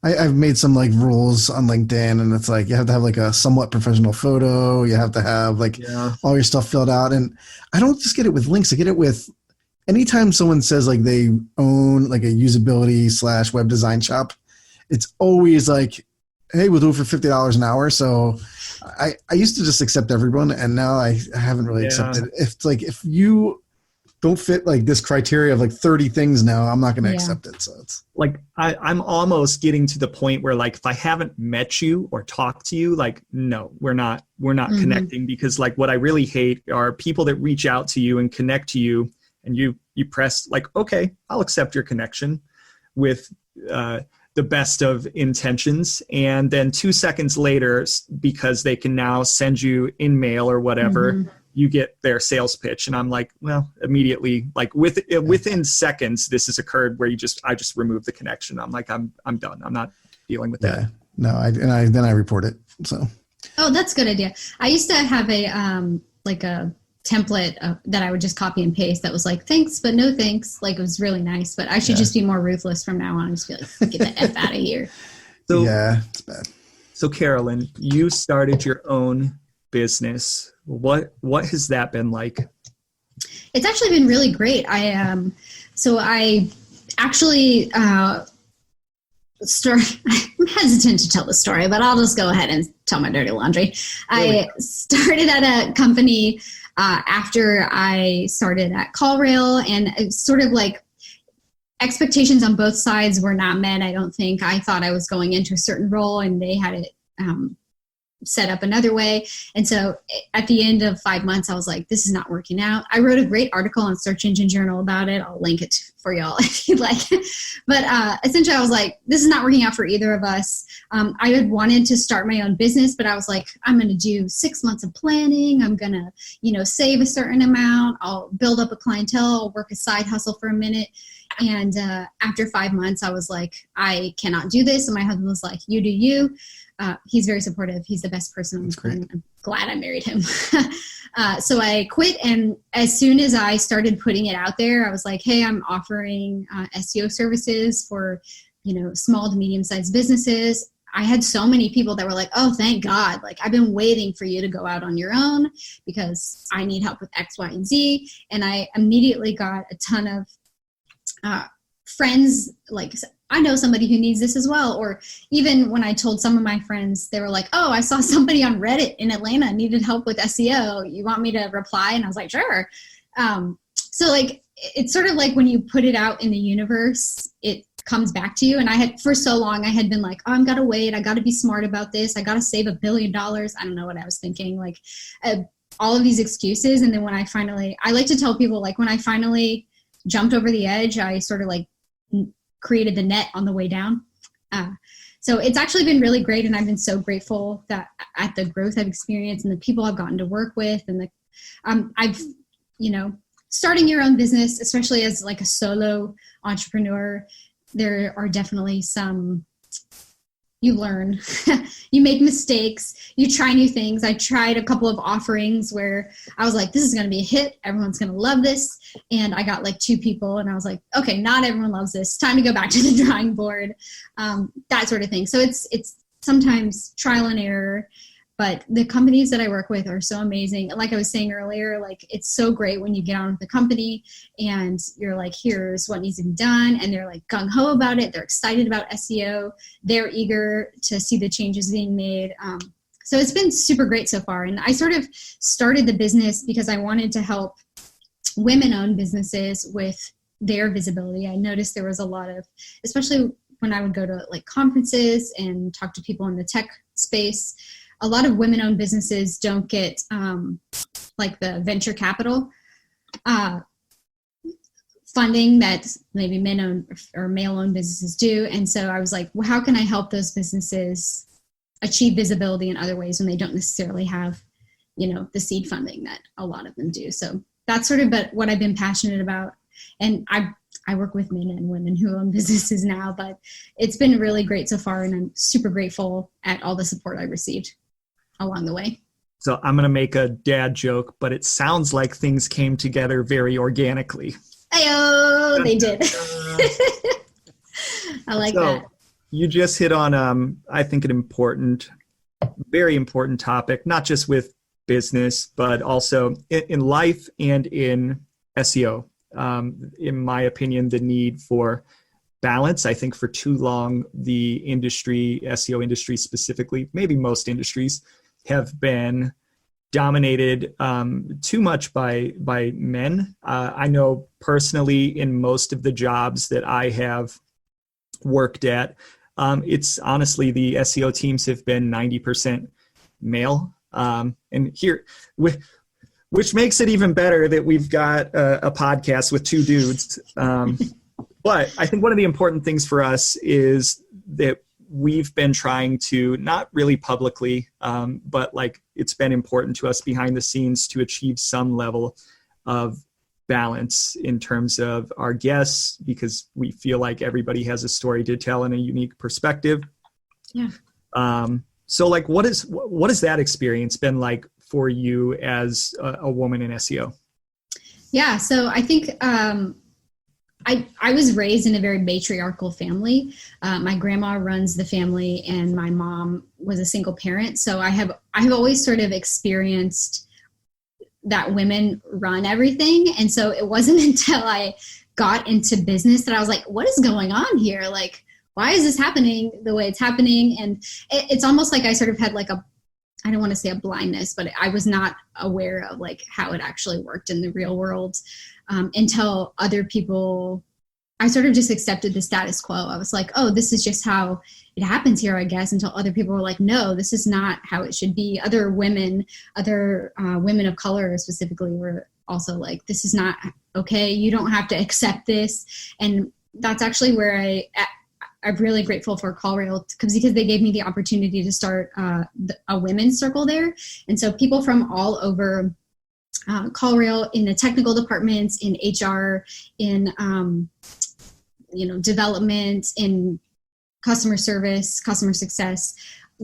I've made some like rules on LinkedIn, and it's like you have to have like a somewhat professional photo. You have to have like all your stuff filled out. And I don't just get it with links. I get it with anytime someone says like they own like a usability / web design shop, it's always like, hey, we'll do it for $50 an hour. So I used to just accept everyone, and now I haven't really accepted. If you don't fit like this criteria of like 30 things now, I'm not going to accept it. So it's like, I'm almost getting to the point where like, if I haven't met you or talked to you, like, no, we're not connecting, because like what I really hate are people that reach out to you and connect to you and you press like, okay, I'll accept your connection with, the best of intentions. And then 2 seconds later, because they can now send you in mail or whatever, you get their sales pitch. And I'm like, well, immediately, like within seconds, this has occurred where I just remove the connection. I'm like, I'm done. I'm not dealing with that. No, then I report it. So. Oh, that's a good idea. I used to have a template that I would just copy and paste that was like, thanks, but no thanks. Like, it was really nice, but I should just be more ruthless from now on. Just be like, get the F out of here. So, yeah, it's bad. So Carolyn, you started your own business. What has that been like? It's actually been really great. I actually I'm hesitant to tell the story, but I'll just go ahead and tell my dirty laundry. I started at a company after I started at CallRail, and it's sort of like expectations on both sides were not met. I don't think. I thought I was going into a certain role, and they had it set up another way. And so at the end of 5 months, I was like, this is not working out. I wrote a great article on Search Engine Journal about it. I'll link it for y'all if you'd like. But essentially, I was like, this is not working out for either of us. I had wanted to start my own business, but I was like, I'm going to do 6 months of planning. I'm going to, save a certain amount. I'll build up a clientele. I'll work a side hustle for a minute. And after 5 months, I was like, I cannot do this. And my husband was like, you do you. He's very supportive. He's the best person on the planet. I'm glad I married him. So I quit. And as soon as I started putting it out there, I was like, hey, I'm offering SEO services for, small to medium-sized businesses. I had so many people that were like, oh, thank God. Like, I've been waiting for you to go out on your own because I need help with X, Y, and Z. And I immediately got a ton of friends, like, I know somebody who needs this as well. Or even when I told some of my friends, they were like, oh, I saw somebody on Reddit in Atlanta needed help with SEO. You want me to reply? And I was like, sure. So like, it's sort of like when you put it out in the universe, it comes back to you. And for so long, I had been like, oh, I'm got to wait. I got to be smart about this. I got to save $1 billion. I don't know what I was thinking, like all of these excuses. And then when I like to tell people, like, when I finally jumped over the edge, I sort of like created the net on the way down. So it's actually been really great. And I've been so grateful that at the growth I've experienced and the people I've gotten to work with, and starting your own business, especially as like a solo entrepreneur, there are definitely some, you learn, you make mistakes, you try new things. I tried a couple of offerings where I was like, this is going to be a hit. Everyone's going to love this. And I got like 2 people and I was like, okay, not everyone loves this. Time to go back to the drawing board, that sort of thing. So it's sometimes trial and error, but the companies that I work with are so amazing. Like I was saying earlier, like it's so great when you get on with the company and you're like, here's what needs to be done. And they're like gung-ho about it. They're excited about SEO. They're eager to see the changes being made. So it's been super great so far. And I sort of started the business because I wanted to help women-owned businesses with their visibility. I noticed there was a lot of, especially when I would go to like conferences and talk to people in the tech space, a lot of women-owned businesses don't get like the venture capital funding that maybe men-owned or male-owned businesses do. And so I was like, well, how can I help those businesses achieve visibility in other ways when they don't necessarily have, the seed funding that a lot of them do. So that's sort of what I've been passionate about. And I work with men and women who own businesses now, but it's been really great so far. And I'm super grateful at all the support I received along the way. So I'm going to make a dad joke, but it sounds like things came together very organically. Ayo, they did. I like that. You just hit on, I think, very important topic, not just with business, but also in life and in SEO. In my opinion, the need for balance. I think for too long, the industry, SEO industry specifically, maybe most industries, have been dominated too much by men. I know personally in most of the jobs that I have worked at, it's honestly the SEO teams have been 90% male. And here, which makes it even better that we've got a podcast with 2 dudes. But I think one of the important things for us is that we've been trying to, not really publicly, but like it's been important to us behind the scenes to achieve some level of balance in terms of our guests, because we feel like everybody has a story to tell and a unique perspective. Yeah. So like, what has that experience been like for you as a woman in SEO? Yeah. So I think, I was raised in a very matriarchal family. My grandma runs the family and my mom was a single parent. So I have always sort of experienced that women run everything. And so it wasn't until I got into business that I was like, what is going on here? Like, why is this happening the way it's happening? And it's almost like I sort of had like I don't want to say a blindness, but I was not aware of like how it actually worked in the real world until other people, I sort of just accepted the status quo. I was like, oh, this is just how it happens here, I guess, until other people were like, no, this is not how it should be. Other women of color specifically were also like, this is not okay. You don't have to accept this. And that's actually where I'm really grateful for CallRail because they gave me the opportunity to start a women's circle there. And so people from all over CallRail in the technical departments, in HR, in development, in customer service, customer success,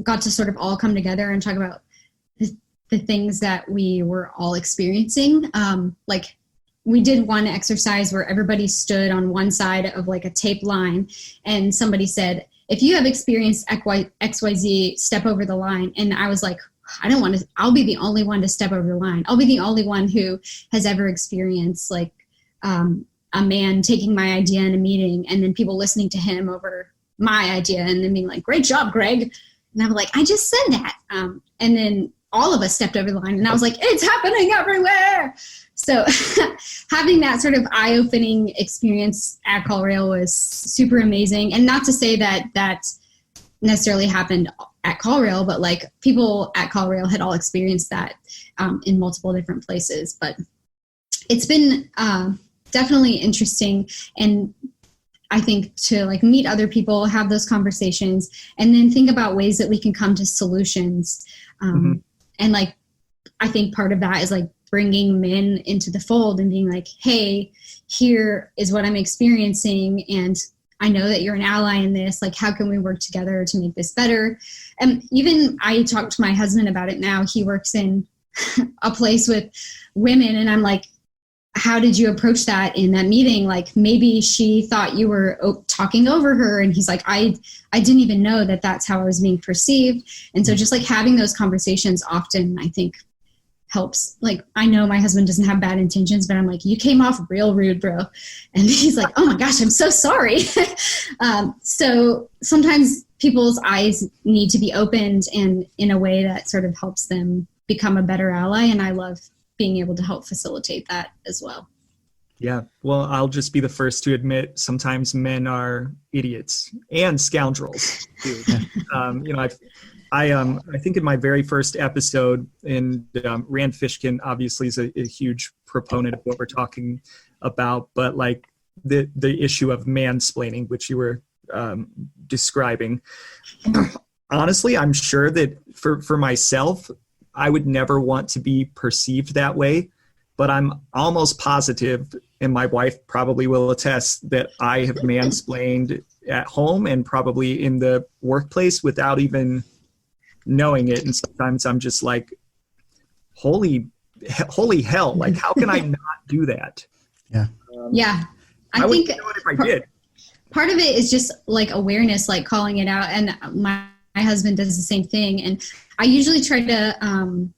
got to sort of all come together and talk about the things that we were all experiencing. Like we did one exercise where everybody stood on one side of like a tape line and somebody said, if you have experienced XYZ, step over the line. And I was like, I don't want to, I'll be the only one to step over the line. I'll be the only one who has ever experienced like a man taking my idea in a meeting and then people listening to him over my idea and then being like, great job, Greg. And I'm like, I just said that. And then all of us stepped over the line and I was like, it's happening everywhere. So having that sort of eye-opening experience at CallRail was super amazing. And not to say that that necessarily happened at CallRail, but like people at CallRail had all experienced that in multiple different places. But it's been definitely interesting. And I think to like meet other people, have those conversations, and then think about ways that we can come to solutions. And like, I think part of that is like bringing men into the fold and being like, hey, here is what I'm experiencing, and I know that you're an ally in this. Like, how can we work together to make this better? And even I talked to my husband about it now. He works in a place with women, and I'm like, how did you approach that in that meeting? Like, maybe she thought you were talking over her. And he's like, I didn't even know that that's how I was being perceived. And so just like having those conversations often, I think, helps. Like, I know my husband doesn't have bad intentions, but I'm like, you came off real rude, bro. And he's like, oh my gosh, I'm so sorry. So sometimes people's eyes need to be opened, and in a way that sort of helps them become a better ally. And I love being able to help facilitate that as well. Yeah. Well, I'll just be the first to admit sometimes men are idiots and scoundrels too. I think in my very first episode, and Rand Fishkin obviously is a huge proponent of what we're talking about, but like the issue of mansplaining, which you were describing, honestly, I'm sure that for myself, I would never want to be perceived that way, but I'm almost positive, and my wife probably will attest, that I have mansplained at home and probably in the workplace without even knowing it. And sometimes I'm just like, holy hell, like, how can I not do that? Yeah. Yeah. I think know it if I did. Part of it is just like awareness, like calling it out. And my husband does the same thing. And I usually try to,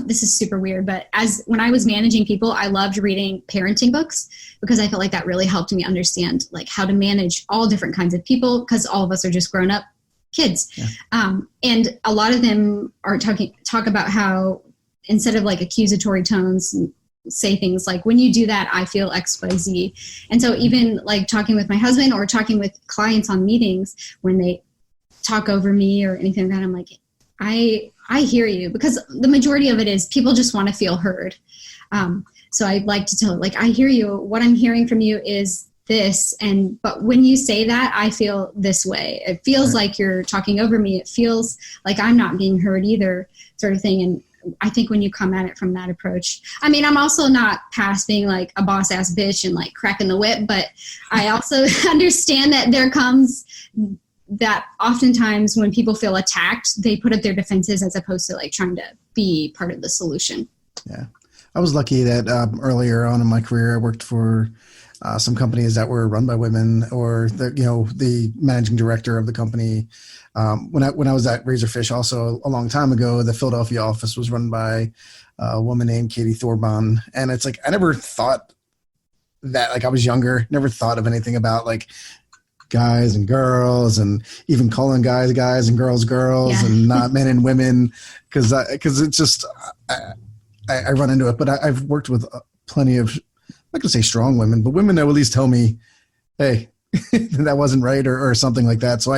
this is super weird, but when I was managing people, I loved reading parenting books because I felt like that really helped me understand like how to manage all different kinds of people, because all of us are just grown up kids. Yeah. And a lot of them are talk about how instead of like accusatory tones, say things like, when you do that, I feel XYZ. And so even like talking with my husband or talking with clients on meetings, when they talk over me or anything like that, I'm like, I hear you, because the majority of it is people just want to feel heard. So I like to tell, like, I hear you. What I'm hearing from you is this. But when you say that, I feel this way. It feels like you're talking over me. It feels like I'm not being heard either, sort of thing. And I think when you come at it from that approach, I mean, I'm also not past being like a boss ass bitch and like cracking the whip, but I also understand that there comes that oftentimes when people feel attacked, they put up their defenses as opposed to like trying to be part of the solution. Yeah. I was lucky that earlier on in my career, I worked for some companies that were run by women, or the managing director of the company. When I was at Razorfish also a long time ago, the Philadelphia office was run by a woman named Katie Thorbon. And it's like, I never thought that, like, I was younger, never thought of anything about like guys and girls, and even calling guys and girls, yeah. And not men and women. Cause it's just, I run into it, but I've worked with plenty of, I'm not gonna say strong women, but women that will at least tell me, hey, that wasn't right, or something like that. So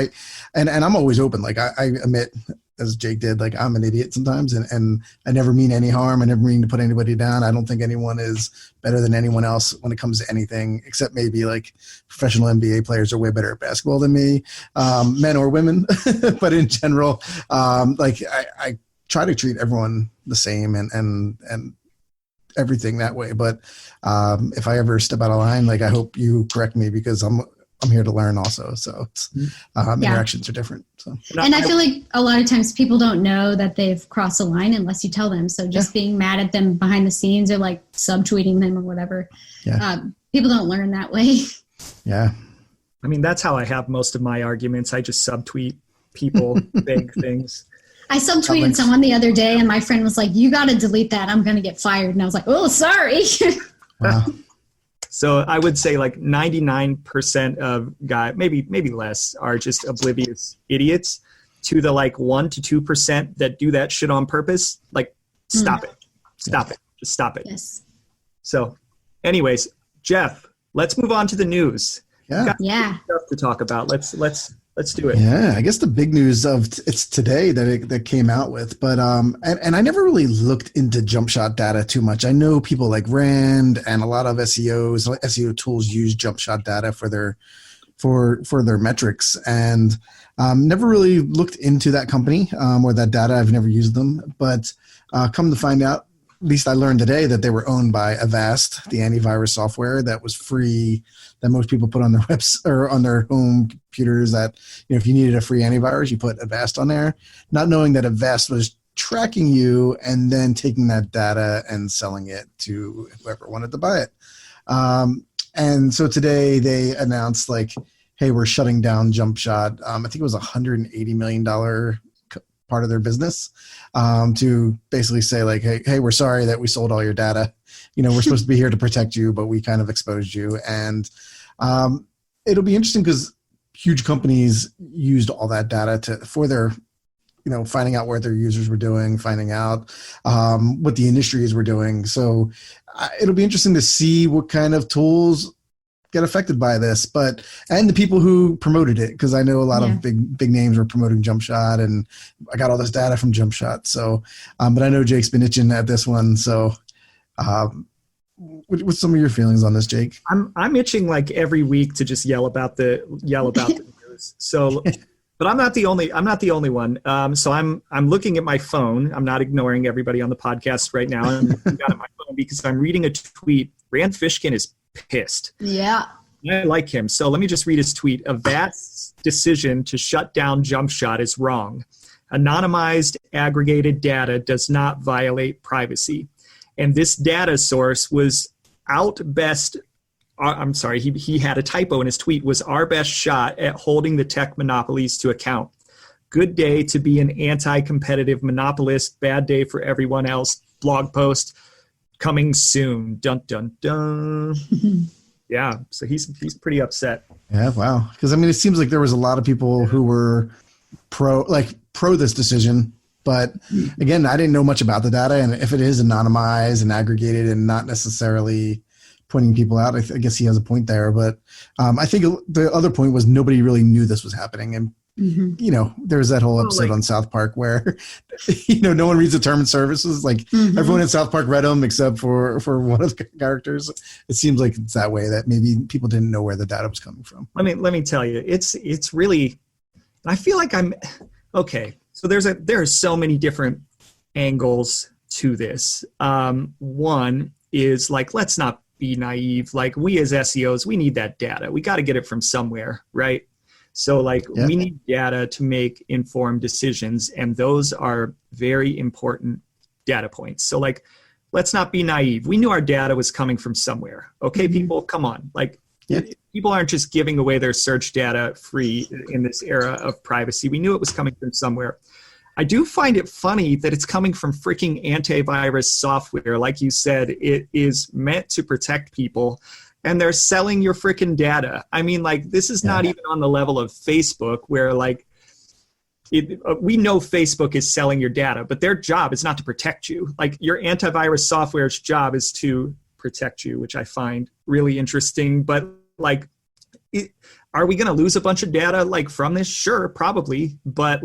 and I'm always open. Like I admit, as Jake did, like I'm an idiot sometimes, and I never mean any harm. I never mean to put anybody down. I don't think anyone is better than anyone else when it comes to anything, except maybe like professional NBA players are way better at basketball than me, men or women. But in general, like I try to treat everyone the same and everything that way. But if I ever step out of line, like, I hope you correct me, because I'm here to learn also. So it's, interactions are different. So. And I feel like a lot of times people don't know that they've crossed a line unless you tell them. So just being mad at them behind the scenes or like subtweeting them or whatever, people don't learn that way. Yeah. I mean, that's how I have most of my arguments. I just subtweet people, big things. I subtweeted someone the other day and my friend was like, you got to delete that. I'm going to get fired. And I was like, oh, sorry. Wow. So I would say like 99% of guys, maybe less, are just oblivious idiots. To the like 1 to 2% that do that shit on purpose, like stop it. Stop it. Just stop it. Yes. So anyways, Jeff, let's move on to the news. Yeah. Stuff to talk about. Let's do it. Yeah, I guess the big news of it's today that came out with, but and I never really looked into jump shot data too much. I know people like Rand and a lot of SEO tools use jump shot data for their metrics, and never really looked into that company or that data. I've never used them, but come to find out, least I learned today that they were owned by Avast, the antivirus software that was free, that most people put on their webs or on their home computers. That, if you needed a free antivirus, you put Avast on there, not knowing that Avast was tracking you and then taking that data and selling it to whoever wanted to buy it. And so today they announced like, hey, we're shutting down JumpShot. I think it was $180 million part of their business, to basically say like, hey, we're sorry that we sold all your data. We're supposed to be here to protect you, but we kind of exposed you. And it'll be interesting because huge companies used all that data for their, finding out what their users were doing, finding out what the industries were doing. So it'll be interesting to see what kind of tools get affected by this, and the people who promoted it, because I know a lot of big names were promoting JumpShot, and I got all this data from JumpShot. So, but I know Jake's been itching at this one. So, what's some of your feelings on this, Jake? I'm itching like every week to just yell about the news. So, but I'm not the only one. So I'm looking at my phone. I'm not ignoring everybody on the podcast right now. I'm looking down at my phone because I'm reading a tweet. Rand Fishkin is pissed. Yeah. I like him. So let me just read his tweet. Avast's decision to shut down JumpShot is wrong. Anonymized aggregated data does not violate privacy. And this data source was he had a typo in his tweet, was our best shot at holding the tech monopolies to account. Good day to be an anti-competitive monopolist. Bad day for everyone else. Blog post coming soon. Dun, dun, dun. Yeah, so he's pretty upset. Yeah, wow. Because, it seems like there was a lot of people who were pro this decision. But, again, I didn't know much about the data. And if it is anonymized and aggregated and not necessarily pointing people out, I guess he has a point there. But I think the other point was nobody really knew this was happening. And, there was that whole episode on South Park where, no one reads the term and services. Like everyone in South Park read them except for one of the characters. It seems like it's that way, that maybe people didn't know where the data was coming from. Let me tell you, it's really, I feel like I'm okay. So there are so many different angles to this. One is like, let's not be naive. Like, we as SEOs, we need that data. We got to get it from somewhere, right? So we need data to make informed decisions, and those are very important data points. So let's not be naive. We knew our data was coming from somewhere. Okay, people, come on. People aren't just giving away their search data free in this era of privacy. We knew it was coming from somewhere. I do find it funny that it's coming from freaking antivirus software. Like you said, it is meant to protect people, and they're selling your freaking data. This is not even on the level of Facebook, where we know Facebook is selling your data, but their job is not to protect you. Your antivirus software's job is to protect you, which I find really interesting. But are we going to lose a bunch of data from this? Sure, probably. But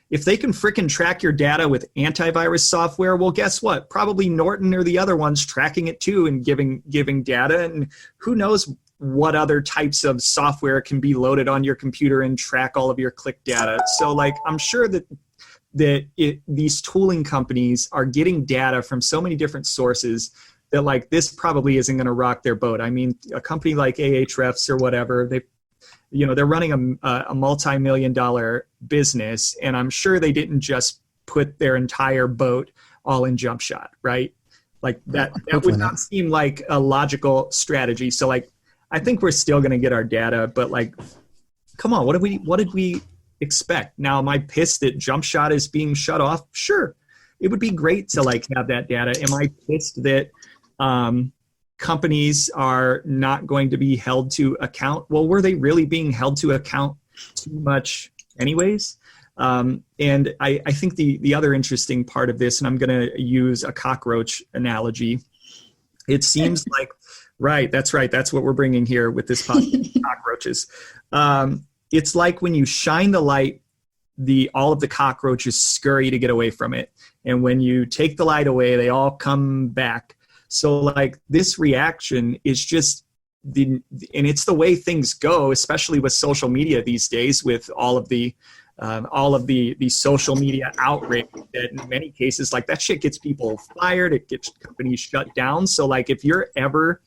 if they can frickin' track your data with antivirus software, well, guess what? Probably Norton or the other ones tracking it too and giving data. And who knows what other types of software can be loaded on your computer and track all of your click data. So I'm sure that these tooling companies are getting data from so many different sources that this probably isn't going to rock their boat. A company like Ahrefs or whatever, they're running a multi-million-dollar business, and I'm sure they didn't just put their entire boat all in JumpShot, right? That would not seem like a logical strategy. So I think we're still going to get our data, but come on, what did we expect? Now, am I pissed that JumpShot is being shut off? Sure, it would be great to have that data. Am I pissed that companies are not going to be held to account? Well, were they really being held to account too much anyways? And I think the other interesting part of this, and I'm going to use a cockroach analogy. It seems like, right, that's what we're bringing here with this podcast, cockroaches. It's like when you shine the light, all of the cockroaches scurry to get away from it. And when you take the light away, they all come back. So this reaction is just and it's the way things go, especially with social media these days, with all of the all of the social media outrage that in many cases, like that shit gets people fired, it gets companies shut down. So like if you're ever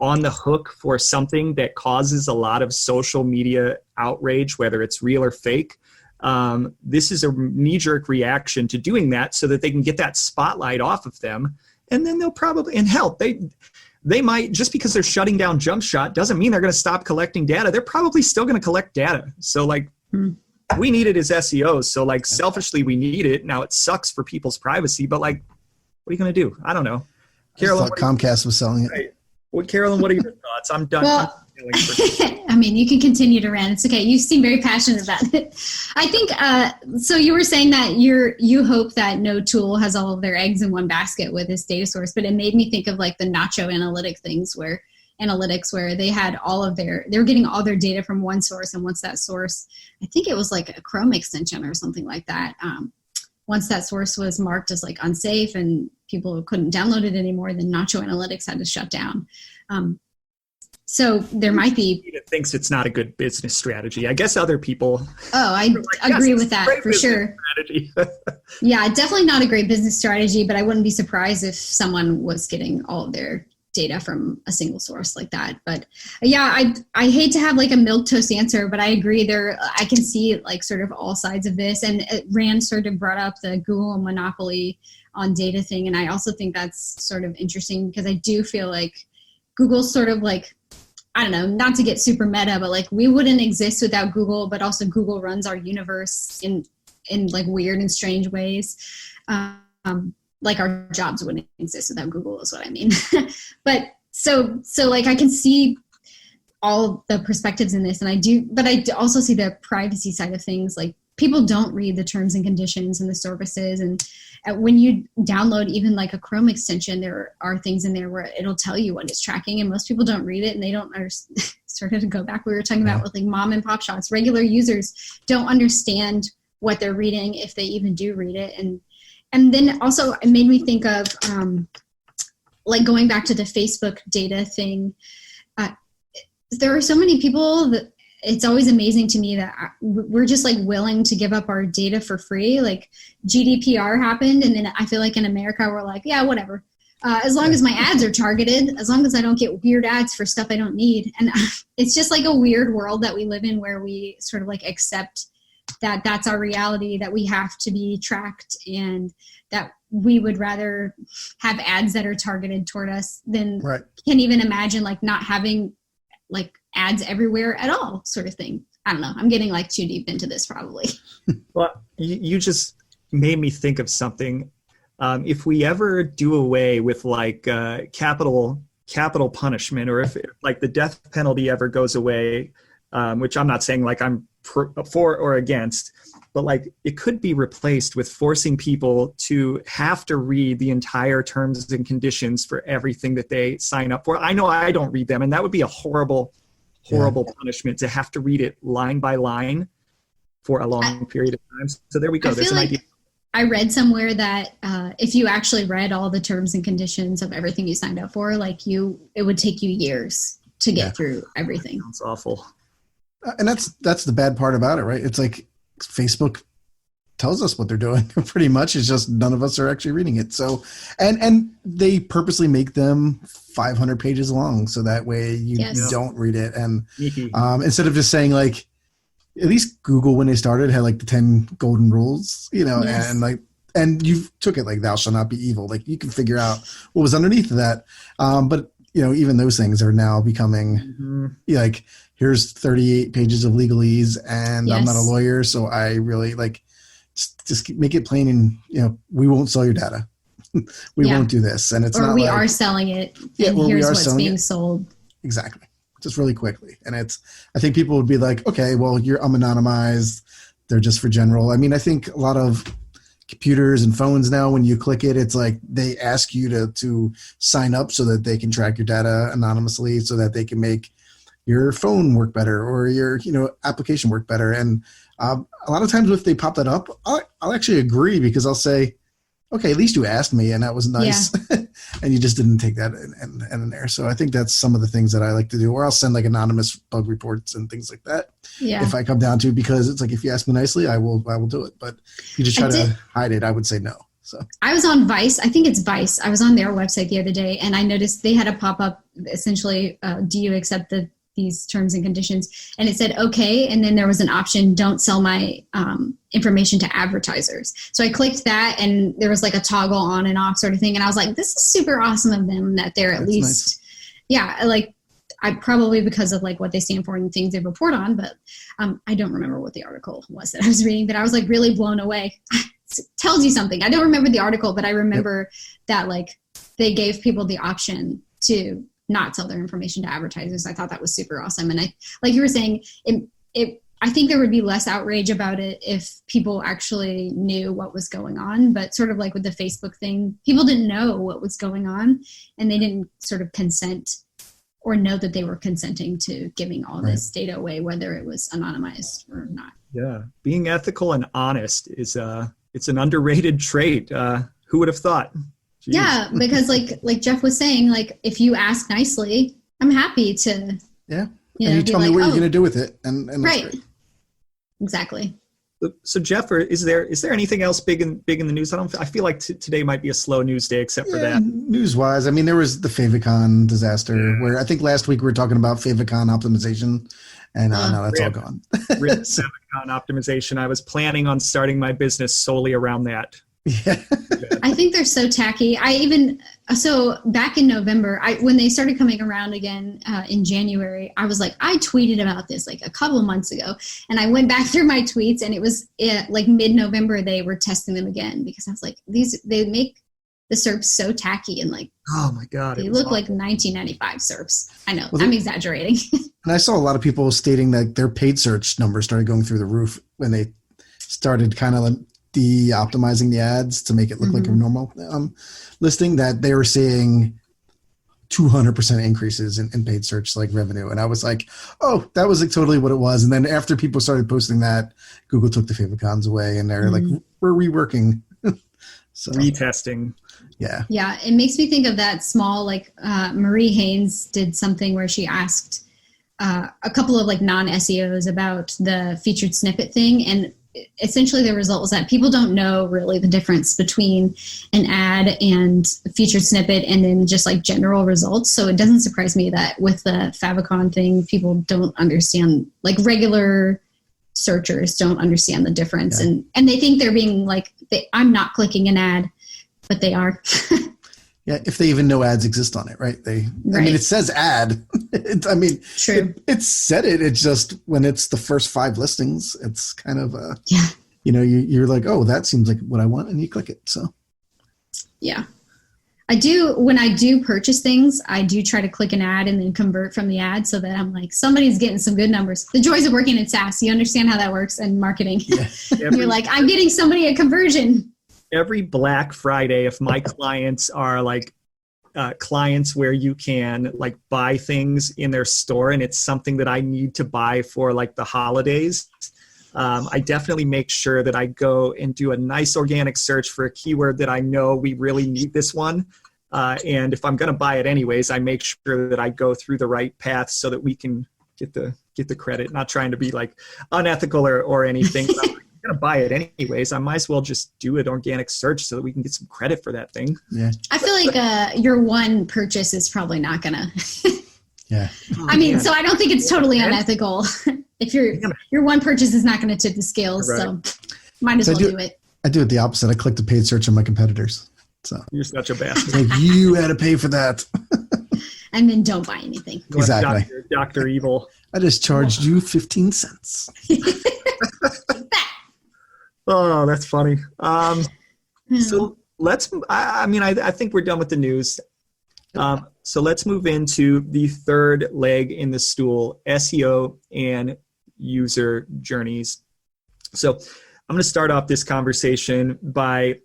on the hook for something that causes a lot of social media outrage, whether it's real or fake, this is a knee-jerk reaction to doing that so that they can get that spotlight off of them. And then they'll probably, and help, they might, just because they're shutting down Jump Shot doesn't mean they're going to stop collecting data. They're probably still going to collect data. So like, we need it as SEOs. So like selfishly, we need it. Now it sucks for people's privacy, but like, what are you going to do? I don't know. Carolyn, I thought Comcast was selling it. Right. Well, Carolyn, what are your thoughts? I'm done. Well, I mean, you can continue to rant. It's okay. You seem very passionate about it. I think, so you were saying that you hope that no tool has all of their eggs in one basket with this data source, but it made me think of like the Nacho analytics where they had they were getting all their data from one source. And once that source, I think it was like a Chrome extension or something like that. Once that source was marked as like unsafe and people couldn't download it anymore, then Nacho Analytics had to shut down. So there might be... It thinks it's not a good business strategy. I guess other people... Oh, I agree with that for sure. Yeah, definitely not a great business strategy, but I wouldn't be surprised if someone was getting all of their data from a single source like that. But yeah, I hate to have like a milquetoast answer, but I agree I can see like sort of all sides of this. And Rand sort of brought up the Google monopoly on data thing. And I also think that's sort of interesting because I do feel like Google's sort of like, I don't know, not to get super meta, but like we wouldn't exist without Google, but also Google runs our universe in like weird and strange ways. Like our jobs wouldn't exist without Google is what I mean. But so like I can see all the perspectives in this but I also see the privacy side of things. Like people don't read the terms and conditions and the services. And when you download even like a Chrome extension, there are things in there where it'll tell you what it's tracking and most people don't read it and they don't understand. Sort of to go back, we were talking about with like mom and pop shops, regular users don't understand what they're reading if they even do read it. And then also it made me think of like going back to the Facebook data thing. There are so many people that it's always amazing to me that we're just like willing to give up our data for free. Like GDPR happened. And then I feel like in America, we're like, yeah, whatever. As long as my ads are targeted, as long as I don't get weird ads for stuff I don't need. And it's just like a weird world that we live in where we sort of like accept that that's our reality, that we have to be tracked and that we would rather have ads that are targeted toward us than can even imagine like not having like ads everywhere at all sort of thing. I don't know. I'm getting like too deep into this probably. Well, you just made me think of something. If we ever do away with like capital punishment, or if like the death penalty ever goes away, which I'm not saying like I'm for or against, but like it could be replaced with forcing people to have to read the entire terms and conditions for everything that they sign up for. I know I don't read them, and that would be a horrible punishment to have to read it line by line for a long period of time. So there we go. There's an idea. I read somewhere that if you actually read all the terms and conditions of everything you signed up for, like it would take you years to get through everything. Sounds awful. And that's the bad part about it, right? It's like Facebook tells us what they're doing pretty much. It's just none of us are actually reading it. So, and they purposely make them 500 pages long. So that way you don't read it. And instead of just saying like, at least Google, when they started, had like the 10 golden rules, and you took it like thou shalt not be evil. Like you can figure out what was underneath of that. But even those things are now becoming like, here's 38 pages of legalese and I'm not a lawyer. So I really like, just make it plain and, we won't sell your data. we won't do this. And it's not we are selling it. And here's what's being sold. Exactly. Just really quickly. And I think people would be like, okay, well, I'm anonymized. They're just for general. I mean, I think a lot of computers and phones now, when you click it, it's like they ask you to sign up so that they can track your data anonymously so that they can make your phone work better or your, application work better. And a lot of times if they pop that up, I'll actually agree because I'll say, okay, at least you asked me and that was nice. and you just didn't take that in there. So I think that's some of the things that I like to do, or I'll send like anonymous bug reports and things like that. Yeah. If I come down to, because it's like, if you ask me nicely, I will do it. But if you just try to hide it, I would say no. So I was on Vice. I think it's Vice. I was on their website the other day, and I noticed they had a pop-up, essentially, do you accept these terms and conditions? And it said, okay. And then there was an option, don't sell my information to advertisers. So I clicked that, and there was like a toggle on and off sort of thing. And I was like, this is super awesome of them that they're at least, like, I probably because of like what they stand for and things they report on, but I don't remember what the article was that I was reading, but I was like really blown away. It tells you something. I don't remember the article, but I remember that like they gave people the option to not sell their information to advertisers. I thought that was super awesome. And I, like you were saying, I think there would be less outrage about it if people actually knew what was going on, but sort of like with the Facebook thing, people didn't know what was going on, and they didn't sort of consent or know that they were consenting to giving all this data away, whether it was anonymized or not. Yeah. Being ethical and honest is it's an underrated trait. Who would have thought? Jeez. Yeah, because like Jeff was saying, like if you ask nicely, I'm happy to. Yeah, and you tell me what you're going to do with it, and that's great. Exactly. So Jeff, is there anything else big in the news? I feel like today might be a slow news day, except for that. News wise, I mean, there was the Favicon disaster where I think last week we were talking about Favicon optimization. And now that's all gone. Favicon optimization. I was planning on starting my business solely around that. Yeah. I think they're so tacky. So back in November, when they started coming around again in January, I was like, I tweeted about this like a couple of months ago. And I went back through my tweets, and it was like mid-November they were testing them again, because I was like, they make the SERPs so tacky and like, oh my God, they look like 1995 SERPs. I know, I'm exaggerating. And I saw a lot of people stating that their paid search numbers started going through the roof when they started kind of like de-optimizing the ads to make it look like a normal listing, that they were seeing 200% increases in paid search like revenue. And I was like, oh, that was like totally what it was. And then after people started posting that, Google took the favicons away, and they're like, we're reworking. So retesting. Yeah. Yeah. It makes me think of that small, like Marie Haynes did something where she asked a couple of like non-SEOs about the featured snippet thing. And essentially the result was that people don't know really the difference between an ad and a featured snippet and then just like general results. So it doesn't surprise me that with the favicon thing, people don't understand, like regular searchers don't understand the difference. Yeah. And they think they're being like, I'm not clicking an ad, but they are. Yeah, if they even know ads exist on it, right? I mean, it says ad. True. It said it. It's just when it's the first 5 listings, it's kind of yeah. You're like, oh, that seems like what I want, and you click it. So, yeah, I do. When I do purchase things, I do try to click an ad and then convert from the ad, so that I'm like, somebody's getting some good numbers. The joys of working in SaaS. You understand how that works, and marketing. Yeah. You're like, I'm getting somebody a conversion. Every Black Friday, if my clients are like clients where you can like buy things in their store and it's something that I need to buy for like the holidays, I definitely make sure that I go and do a nice organic search for a keyword that I know we really need this one. And if I'm going to buy it anyways, I make sure that I go through the right path so that we can get the credit, not trying to be like unethical or anything. Going to buy it anyways, I might as well just do an organic search so that we can get some credit for that thing. Yeah, I feel like your one purchase is probably not gonna. Yeah, I mean, so I don't think it's totally unethical. If your one purchase is not going to tip the scales, right. So might as well do it. I do it the opposite. I click the paid search on my competitors. So you're such a bastard. Like, you had to pay for that. And then don't buy anything. Exactly. Dr. Evil. I just charged you 15 cents. Oh, that's funny. So I think we're done with the news. So let's move into the third leg in the stool, SEO and user journeys. So I'm going to start off this conversation by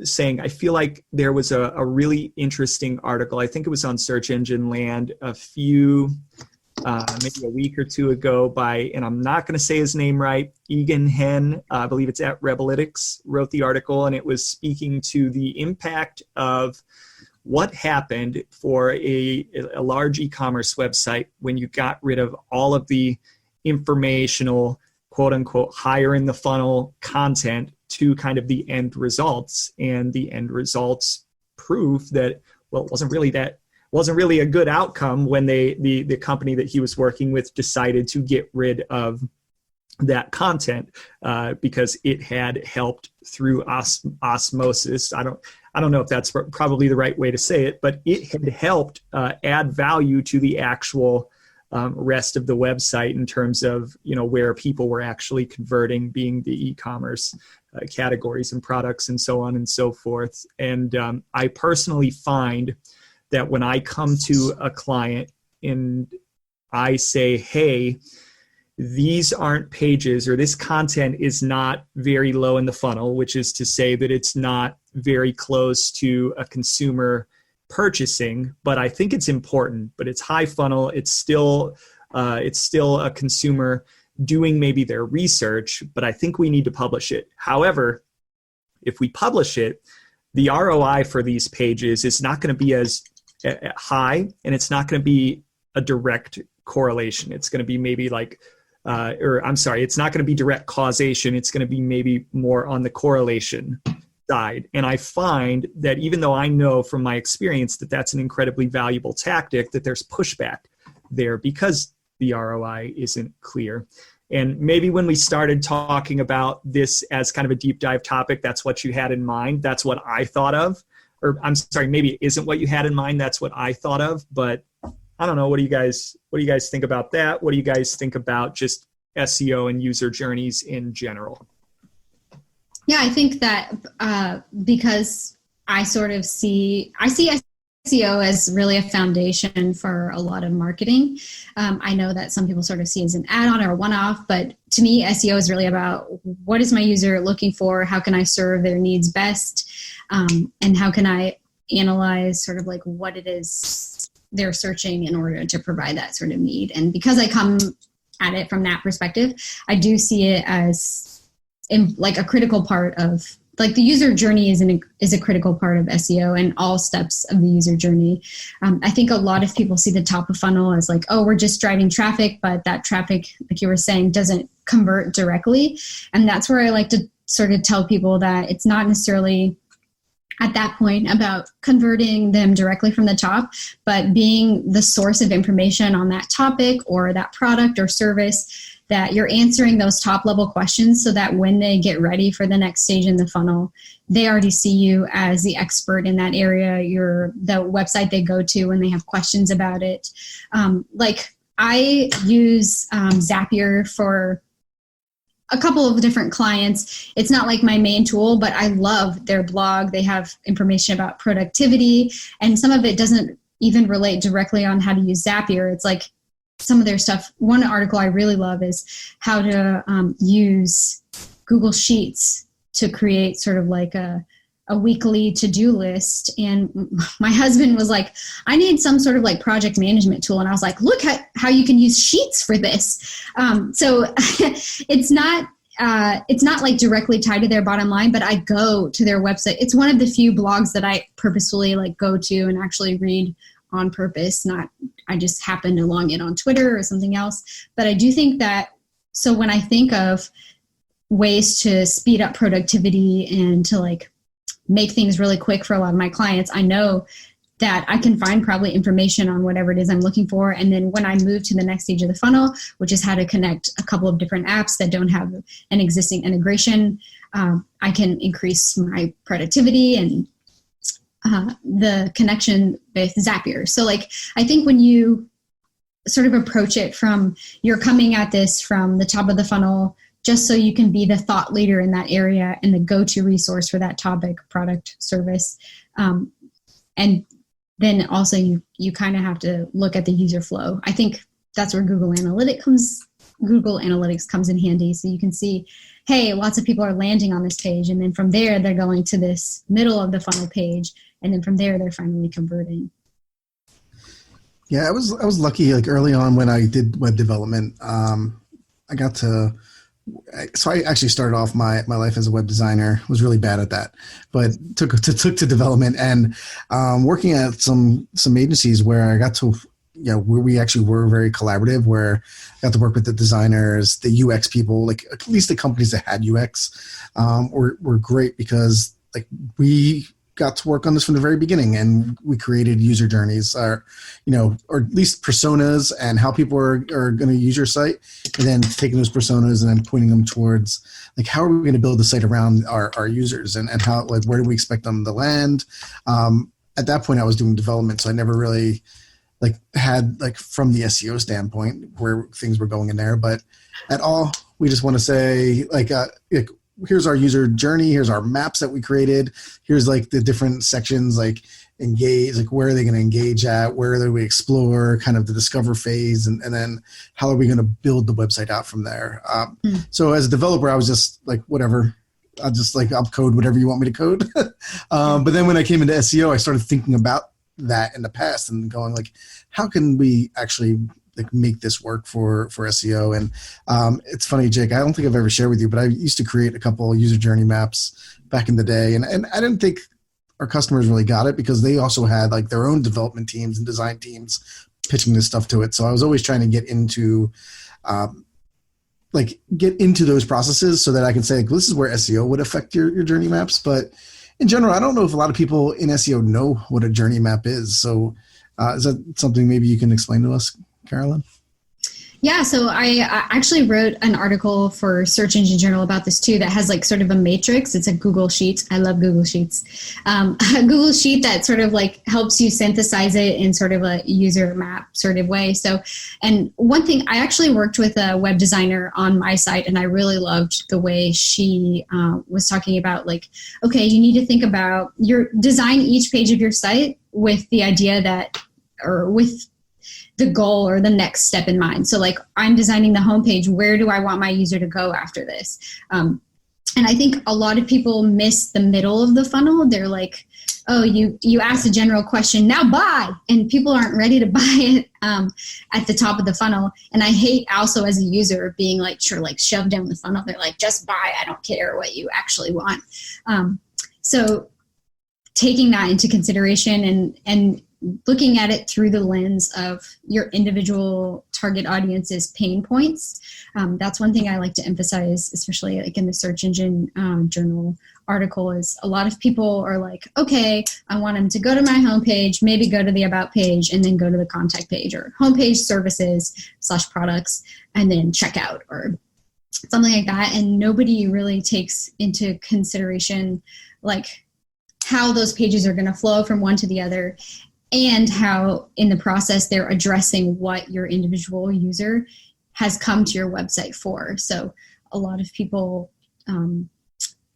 saying I feel like there was a really interesting article. I think it was on Search Engine Land maybe a week or two ago by, and I'm not going to say his name right, Egan Henn, I believe it's at Rebelytics, wrote the article, and it was speaking to the impact of what happened for a large e-commerce website when you got rid of all of the informational, quote unquote, higher in the funnel content to kind of the end results. And the end results prove that, well, it wasn't really a good outcome when the company that he was working with decided to get rid of that content because it had helped through osmosis. I don't know if that's probably the right way to say it, but it had helped add value to the actual rest of the website in terms of, where people were actually converting, being the e-commerce categories and products and so on and so forth. And I personally find that when I come to a client and I say, hey, these aren't pages, or this content is not very low in the funnel, which is to say that it's not very close to a consumer purchasing, but I think it's important, but it's high funnel. It's still a consumer doing maybe their research, but I think we need to publish it. However, if we publish it, the ROI for these pages is not going to be as high, and it's not going to be a direct correlation. It's going to be maybe like, it's not going to be direct causation. It's going to be maybe more on the correlation side. And I find that even though I know from my experience that that's an incredibly valuable tactic, that there's pushback there because the ROI isn't clear. And maybe when we started talking about this as kind of a deep dive topic, that's what you had in mind. That's what I thought of. Or I'm sorry, maybe it isn't what you had in mind. That's what I thought of. But I don't know. What do you guys think about that? What do you guys think about just SEO and user journeys in general? Yeah, I think that because I see SEO as really a foundation for a lot of marketing. I know that some people sort of see it as an add-on or a one-off, but to me, SEO is really about what is my user looking for? How can I serve their needs best? And how can I analyze sort of like what it is they're searching in order to provide that sort of need? And because I come at it from that perspective, I do see it as like a critical part of, like, the user journey is a critical part of SEO and all steps of the user journey. I think a lot of people see the top of funnel as like, oh, we're just driving traffic, but that traffic, like you were saying, doesn't convert directly. And that's where I like to sort of tell people that it's not necessarily at that point about converting them directly from the top, but being the source of information on that topic or that product or service, that you're answering those top level questions so that when they get ready for the next stage in the funnel, they already see you as the expert in that area. You're the website they go to when they have questions about it. Like I use Zapier for a couple of different clients. It's not like my main tool, but I love their blog. They have information about productivity, and some of it doesn't even relate directly on how to use Zapier. It's like some of their stuff. One article I really love is how to use Google Sheets to create sort of like a weekly to-do list. And my husband was like, I need some sort of like project management tool. And I was like, look how you can use Sheets for this. So it's not like directly tied to their bottom line, but I go to their website. It's one of the few blogs that I purposefully like go to and actually read on purpose. Not, I just happen to log in on Twitter or something else. But I do think that, so when I think of ways to speed up productivity and to like make things really quick for a lot of my clients, I know that I can find probably information on whatever it is I'm looking for. And then when I move to the next stage of the funnel, which is how to connect a couple of different apps that don't have an existing integration, I can increase my productivity and the connection with Zapier. So like, I think when you sort of approach it from, you're coming at this from the top of the funnel, just so you can be the thought leader in that area and the go-to resource for that topic, product, service. And then also you kind of have to look at the user flow. I think that's where Google Analytics comes in handy. So you can see, hey, lots of people are landing on this page. And then from there, they're going to this middle of the funnel page. And then from there, they're finally converting. Yeah, I was lucky, like early on when I did web development, I got to So I actually started off my life as a web designer, was really bad at that, but took to development and working at some agencies where I got to, where we actually were very collaborative, where I got to work with the designers, the UX people, like at least the companies that had UX were great because like we got to work on this from the very beginning, and we created user journeys, or at least personas, and how people are going to use your site, and then taking those personas and then pointing them towards like how are we going to build the site around our users, and how, like, where do we expect them to land. At that point I was doing development, so I never really had from the SEO standpoint where things were going in there, but at all we just want to say here's our user journey. Here's our maps that we created. Here's like the different sections, like engage, like where are they going to engage at? Where do we explore, kind of the discover phase, and then how are we going to build the website out from there? So as a developer, I was just like, whatever. I'll code whatever you want me to code. But then when I came into SEO, I started thinking about that in the past and going like, how can we actually make this work for SEO? And it's funny, Jake, I don't think I've ever shared with you, but I used to create a couple of user journey maps back in the day. And I didn't think our customers really got it because they also had like their own development teams and design teams pitching this stuff to it. So I was always trying to get into those processes so that I can say, like, this is where SEO would affect your journey maps. But in general, I don't know if a lot of people in SEO know what a journey map is. So is that something maybe you can explain to us, Carolyn? Yeah, so I actually wrote an article for Search Engine Journal about this too that has like sort of a matrix. It's a Google Sheet. I love Google Sheets. A Google Sheet that sort of like helps you synthesize it in sort of a user map sort of way. So, and one thing, I actually worked with a web designer on my site, and I really loved the way she was talking about like, okay, you need to think about design each page of your site with the idea that, or with the goal or the next step in mind. So like, I'm designing the homepage. Where do I want my user to go after this? And I think a lot of people miss the middle of the funnel. They're like, oh, you asked a general question, now buy. And people aren't ready to buy it at the top of the funnel. And I hate also as a user being like, sure, like shoved down the funnel. They're like, just buy. I don't care what you actually want. So taking that into consideration and looking at it through the lens of your individual target audience's pain points. That's one thing I like to emphasize, especially like in the Search Engine Journal article, is a lot of people are like, okay, I want them to go to my homepage, maybe go to the about page, and then go to the contact page, or homepage services/products, and then checkout or something like that. And nobody really takes into consideration like how those pages are going to flow from one to the other, and how in the process they're addressing what your individual user has come to your website for. So a lot of people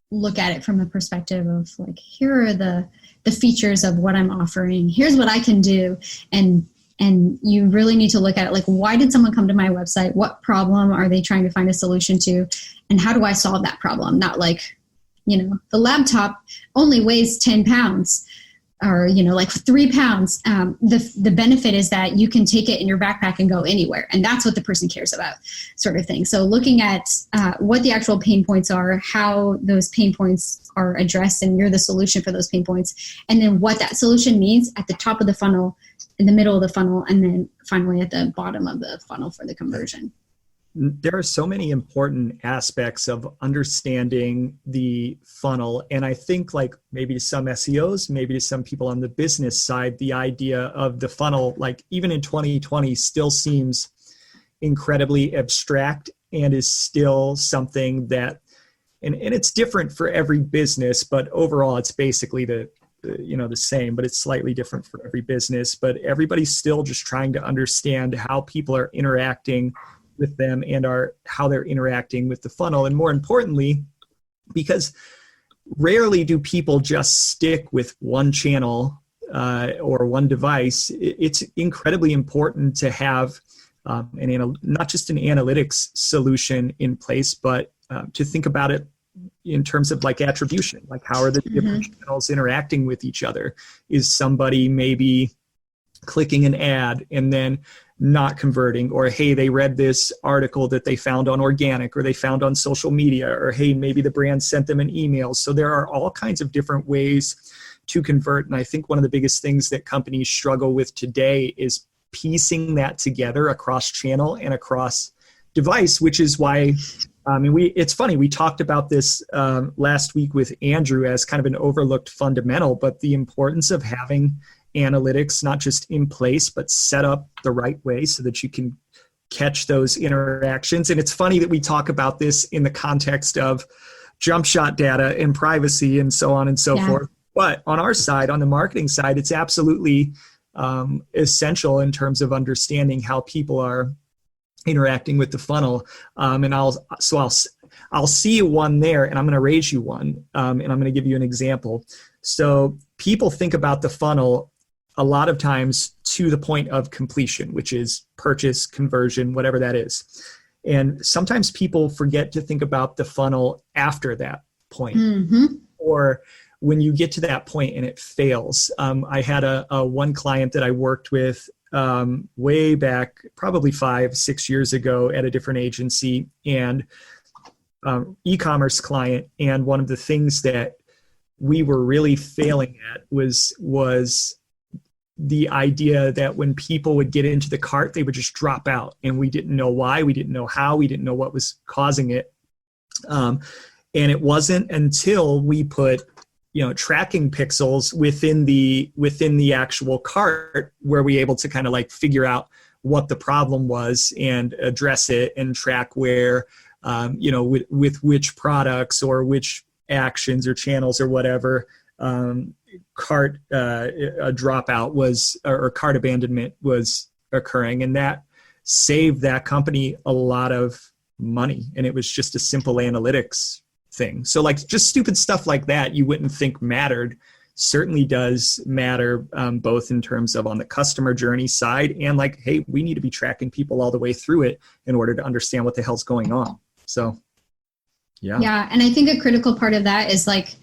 look at it from a perspective of like, here are the features of what I'm offering. Here's what I can do. And you really need to look at it like, why did someone come to my website? What problem are they trying to find a solution to? And how do I solve that problem? Not like, the laptop only weighs 10 pounds. Or, like 3 pounds. The benefit is that you can take it in your backpack and go anywhere. And that's what the person cares about, sort of thing. So looking at what the actual pain points are, how those pain points are addressed, and you're the solution for those pain points. And then what that solution means at the top of the funnel, in the middle of the funnel, and then finally at the bottom of the funnel for the conversion. There are so many important aspects of understanding the funnel. And I think like maybe to some SEOs, maybe to some people on the business side, the idea of the funnel, like even in 2020, still seems incredibly abstract and is still something that, and it's different for every business, but overall it's basically the same, but it's slightly different for every business. But everybody's still just trying to understand how people are interacting with them and how they're interacting with the funnel. And more importantly, because rarely do people just stick with one channel or one device, it's incredibly important to have not just an analytics solution in place, but to think about it in terms of like attribution, like how are the different channels interacting with each other? Is somebody maybe clicking an ad and then not converting, or hey, they read this article that they found on organic, or they found on social media, or hey, maybe the brand sent them an email. So there are all kinds of different ways to convert. And I think one of the biggest things that companies struggle with today is piecing that together across channel and across device, which is why, it's funny, we talked about this last week with Andrew as kind of an overlooked fundamental, but the importance of having analytics not just in place, but set up the right way so that you can catch those interactions. And it's funny that we talk about this in the context of jump shot data and privacy and so on and so forth. But on our side, on the marketing side, it's absolutely essential in terms of understanding how people are interacting with the funnel. And I'll see you one there, and I'm going to raise you one, and I'm going to give you an example. So people think about the funnel a lot of times to the point of completion, which is purchase, conversion, whatever that is. And sometimes people forget to think about the funnel after that point, or when you get to that point and it fails. I had a one client that I worked with way back, probably 5-6 years ago at a different agency, and e-commerce client. And one of the things that we were really failing at was the idea that when people would get into the cart, they would just drop out, and we didn't know why, we didn't know how, we didn't know what was causing it. And it wasn't until we put, tracking pixels within the actual cart where we were able to kind of like figure out what the problem was and address it and track where, with which products or which actions or channels or whatever, cart a dropout was, or cart abandonment was occurring. And that saved that company a lot of money. And it was just a simple analytics thing. So like just stupid stuff like that you wouldn't think mattered certainly does matter, both in terms of on the customer journey side and like, hey, we need to be tracking people all the way through it in order to understand what the hell's going on. So yeah. And I think a critical part of that is like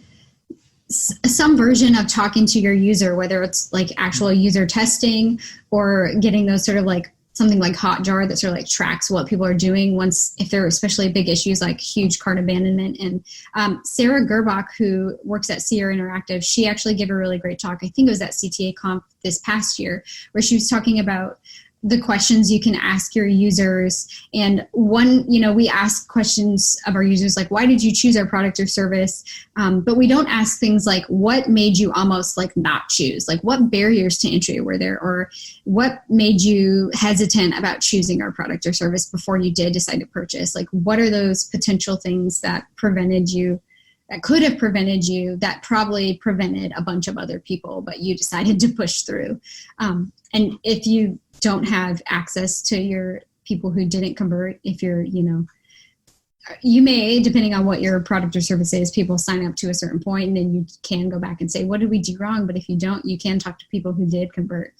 some version of talking to your user, whether it's like actual user testing or getting those sort of like something like Hotjar that sort of like tracks what people are doing if there are especially big issues like huge cart abandonment. And Sarah Gerbach, who works at Sierra Interactive, she actually gave a really great talk. I think it was at CTA Conf this past year, where she was talking about the questions you can ask your users. And one, we ask questions of our users like, why did you choose our product or service? But we don't ask things like, what made you almost like not choose? Like what barriers to entry were there? Or what made you hesitant about choosing our product or service before you did decide to purchase? Like what are those potential things that could have prevented you, that probably prevented a bunch of other people, but you decided to push through? And if you don't have access to your people who didn't convert, if you're, you may, depending on what your product or service is, people sign up to a certain point and then you can go back and say, what did we do wrong? But if you don't, you can talk to people who did convert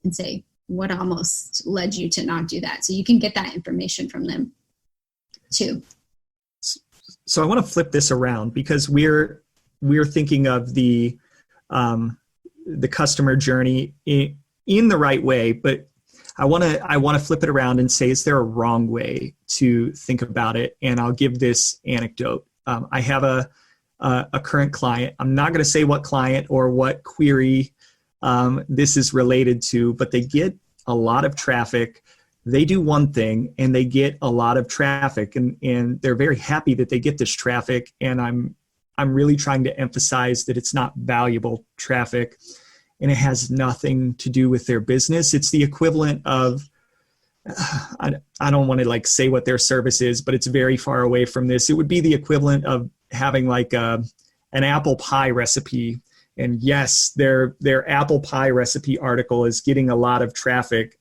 and say, what almost led you to not do that? So you can get that information from them too. So I want to flip this around because we're thinking of the customer journey in the right way, but I want to flip it around and say, is there a wrong way to think about it? And I'll give this anecdote. I have a current client. I'm not going to say what client or what query this is related to, but they get a lot of traffic. They do one thing and they get a lot of traffic, and they're very happy that they get this traffic. And I'm really trying to emphasize that it's not valuable traffic. And it has nothing to do with their business. It's the equivalent of, I don't want to like say what their service is, but it's very far away from this. It would be the equivalent of having like an apple pie recipe. And yes, their apple pie recipe article is getting a lot of traffic,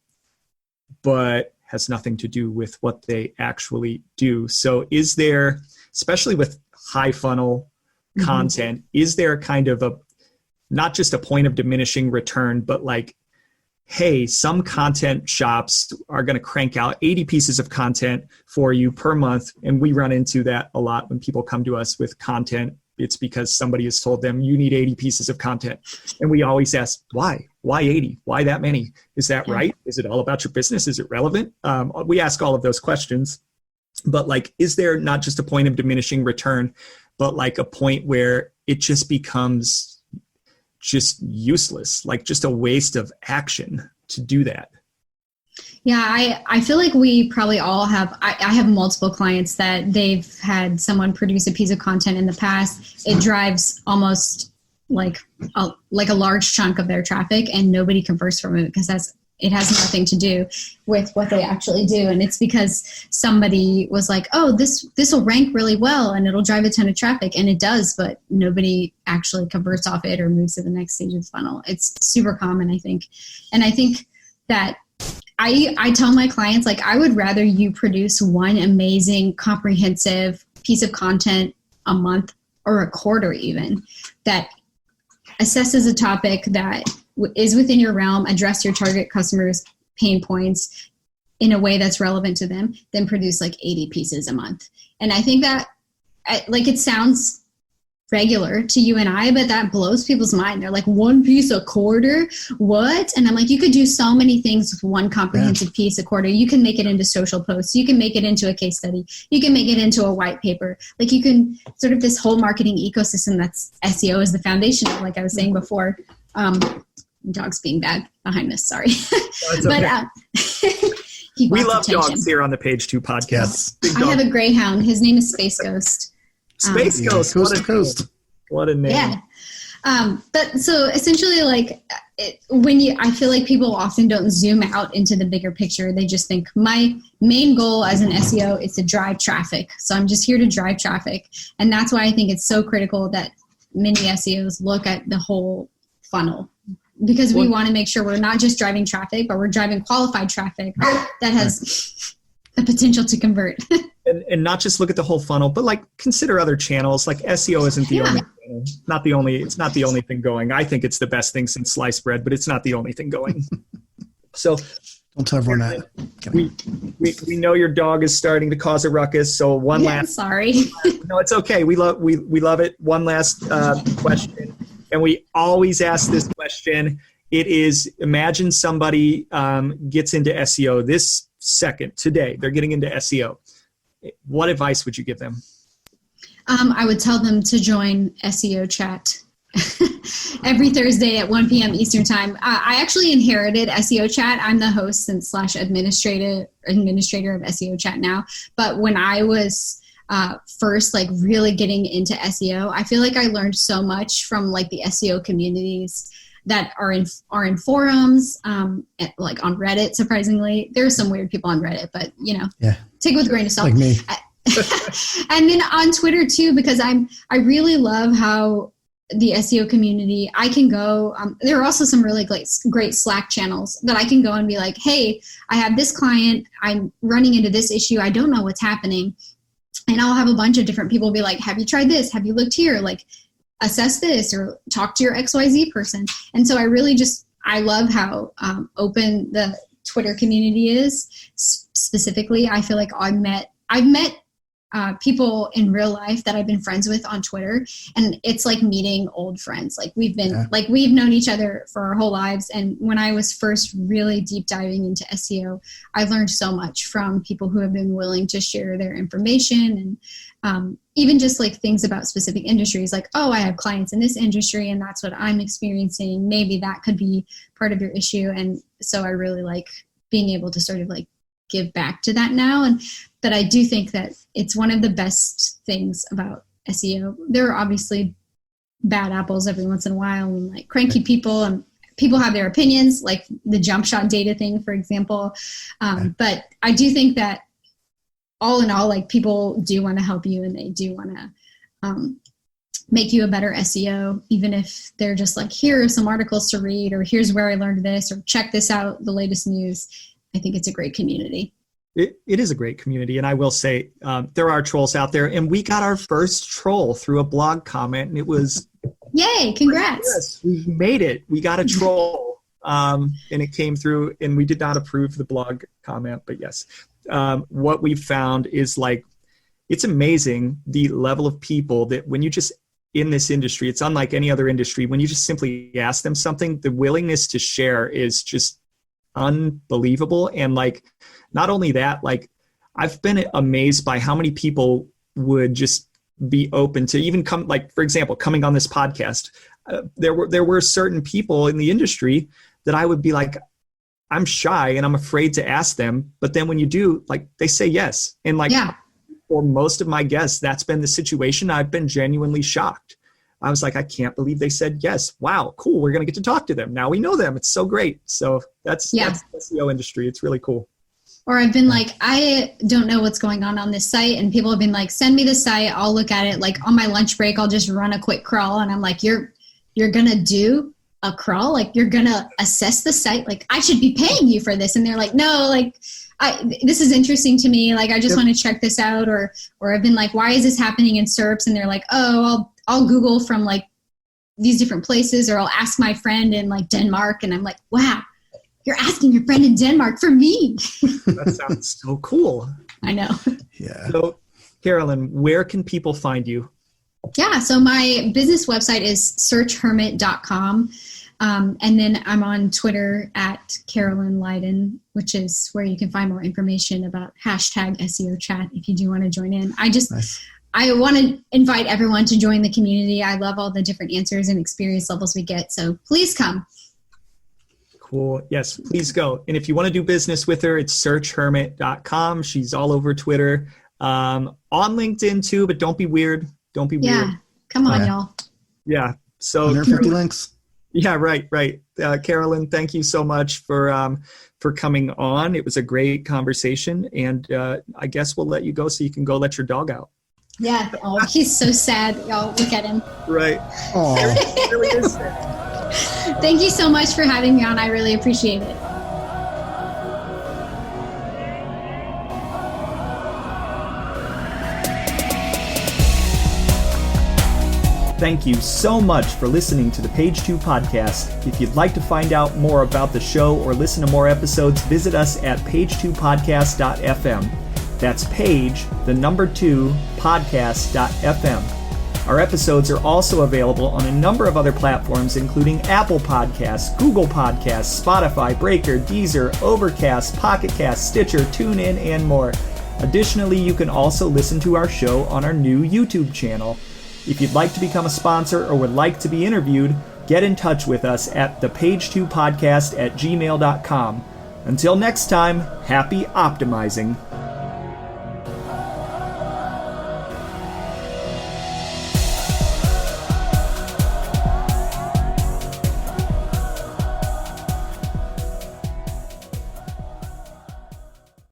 but has nothing to do with what they actually do. So is there, especially with high funnel content, is there kind of not just a point of diminishing return, but like, hey, some content shops are going to crank out 80 pieces of content for you per month. And we run into that a lot when people come to us with content it's because somebody has told them you need 80 pieces of content. And we always ask, why? Why 80? Why that many? Is that right? Is it all about your business? Is it relevant? We ask all of those questions. But like, is there not just a point of diminishing return, but like a point where it just becomes just useless, like just a waste of action to do that? Yeah, I feel like we probably all have, I have multiple clients that they've had someone produce a piece of content in the past. It drives almost like a large chunk of their traffic, and nobody converts from it because it has nothing to do with what they actually do. And it's because somebody was like, oh, this will rank really well and it'll drive a ton of traffic. And it does, but nobody actually converts off it or moves to the next stage of the funnel. It's super common, I think. And I think that I tell my clients, like, I would rather you produce one amazing, comprehensive piece of content a month or a quarter even that assesses a topic that is within your realm, address your target customers' pain points in a way that's relevant to them, than produce like 80 pieces a month. And I think that, like, it sounds regular to you and I, but that blows people's mind. They're like, one piece a quarter? What? And I'm like, you could do so many things with one comprehensive piece a quarter. You can make it into social posts. You can make it into a case study. You can make it into a white paper. Like, you can sort of this whole marketing ecosystem that's SEO is the foundation of, like I was saying before. Dog's being bad behind us. Sorry. But we love dogs here on the Page 2 podcast. I have a greyhound. His name is Space Ghost. Space Ghost. Coast to coast. What a name. Yeah. But so essentially, like, I feel like people often don't zoom out into the bigger picture. They just think my main goal as an SEO is to drive traffic. So I'm just here to drive traffic. And that's why I think it's so critical that many SEOs look at the whole funnel, because we want to make sure we're not just driving traffic, but we're driving qualified traffic that has the potential to convert. and not just look at the whole funnel, but like consider other channels. Like SEO isn't the only channel. It's not the only thing going. I think it's the best thing since sliced bread, but it's not the only thing going. So don't tell everyone that. We know your dog is starting to cause a ruckus. So sorry. No, it's okay. We love it. One last question. And we always ask this question. It is, imagine somebody gets into SEO this second, today. They're getting into SEO. What advice would you give them? I would tell them to join SEO chat every Thursday at 1 p.m. Eastern time. I actually inherited SEO chat. I'm the host and / administrator of SEO chat now. But when I was first, like, really getting into SEO, I feel like I learned so much from, like, the SEO communities that are in forums, like on Reddit. Surprisingly, there are some weird people on Reddit, but take it with a grain of salt. Like me. And then on Twitter too, because I really love how the SEO community, I can go, there are also some really great Slack channels that I can go and be like, hey, I have this client, I'm running into this issue, I don't know what's happening. And I'll have a bunch of different people be like, have you tried this? Have you looked here? Like, assess this or talk to your XYZ person. And so I love how open the Twitter community is. Specifically, I feel like I've met people in real life that I've been friends with on Twitter, and it's like meeting old friends. Like, we've known each other for our whole lives. And when I was first really deep diving into SEO, I learned so much from people who have been willing to share their information, and even just like things about specific industries, like, oh, I have clients in this industry and that's what I'm experiencing. Maybe that could be part of your issue. And so I really like being able to sort of like give back to that now. But I do think that it's one of the best things about SEO. There are obviously bad apples every once in a while, and like cranky people, and people have their opinions, like the jump shot data thing, for example. But I do think that all in all, like, people do want to help you, and they do want to make you a better SEO, even if they're just like, here are some articles to read, or here's where I learned this, or check this out, the latest news. I think it's a great community. It is a great community. And I will say there are trolls out there, and we got our first troll through a blog comment, and it was... Yay, congrats. Yes, we made it. We got a troll, and it came through, and we did not approve the blog comment, but yes. What we found is, like, it's amazing the level of people that when you just in this industry, it's unlike any other industry. When you just simply ask them something, the willingness to share is just unbelievable. And like, not only that, like I've been amazed by how many people would just be open to even come, like, for example, coming on this podcast. There were certain people in the industry that I would be like, I'm shy and I'm afraid to ask them. But then when you do, like, they say yes. And like, for most of my guests, that's been the situation. I've been genuinely shocked. I was like, I can't believe they said yes. Wow, cool. We're going to get to talk to them. Now we know them. It's so great. So that's the SEO industry. It's really cool. Or I've been like, I don't know what's going on this site. And people have been like, send me the site. I'll look at it. Like on my lunch break, I'll just run a quick crawl. And I'm like, you're going to do a crawl? Like you're going to assess the site? Like I should be paying you for this. And they're like, no, like this is interesting to me. Like I just want to check this out. Or I've been like, why is this happening in SERPs? And they're like, oh, I'll Google from like these different places, or I'll ask my friend in like Denmark. And I'm like, wow, you're asking your friend in Denmark for me. That sounds so cool. I know. Yeah. So Carolyn, where can people find you? Yeah. So my business website is searchhermit.com. And then I'm on Twitter at Carolyn Lyden, which is where you can find more information about hashtag SEO chat if you do want to join in. I want to invite everyone to join the community. I love all the different answers and experience levels we get. So please come. Cool. Yes, please go. And if you want to do business with her, it's searchhermit.com. She's all over Twitter, on LinkedIn too, but don't be weird. Don't be weird. Yeah. Come on, y'all. Yeah. So 150 links. Yeah, right. Carolyn, thank you so much for coming on. It was a great conversation, and I guess we'll let you go so you can go let your dog out. Yeah. Oh, he's so sad. Y'all look at him. Right. Oh. It really is sad. Thank you so much for having me on. I really appreciate it. Thank you so much for listening to the Page 2 podcast. If you'd like to find out more about the show or listen to more episodes, visit us at page2podcast.fm. That's page, 2, podcast.fm. Our episodes are also available on a number of other platforms, including Apple Podcasts, Google Podcasts, Spotify, Breaker, Deezer, Overcast, Pocket Cast, Stitcher, TuneIn, and more. Additionally, you can also listen to our show on our new YouTube channel. If you'd like to become a sponsor or would like to be interviewed, get in touch with us at thepage2podcast@gmail.com. Until next time, happy optimizing.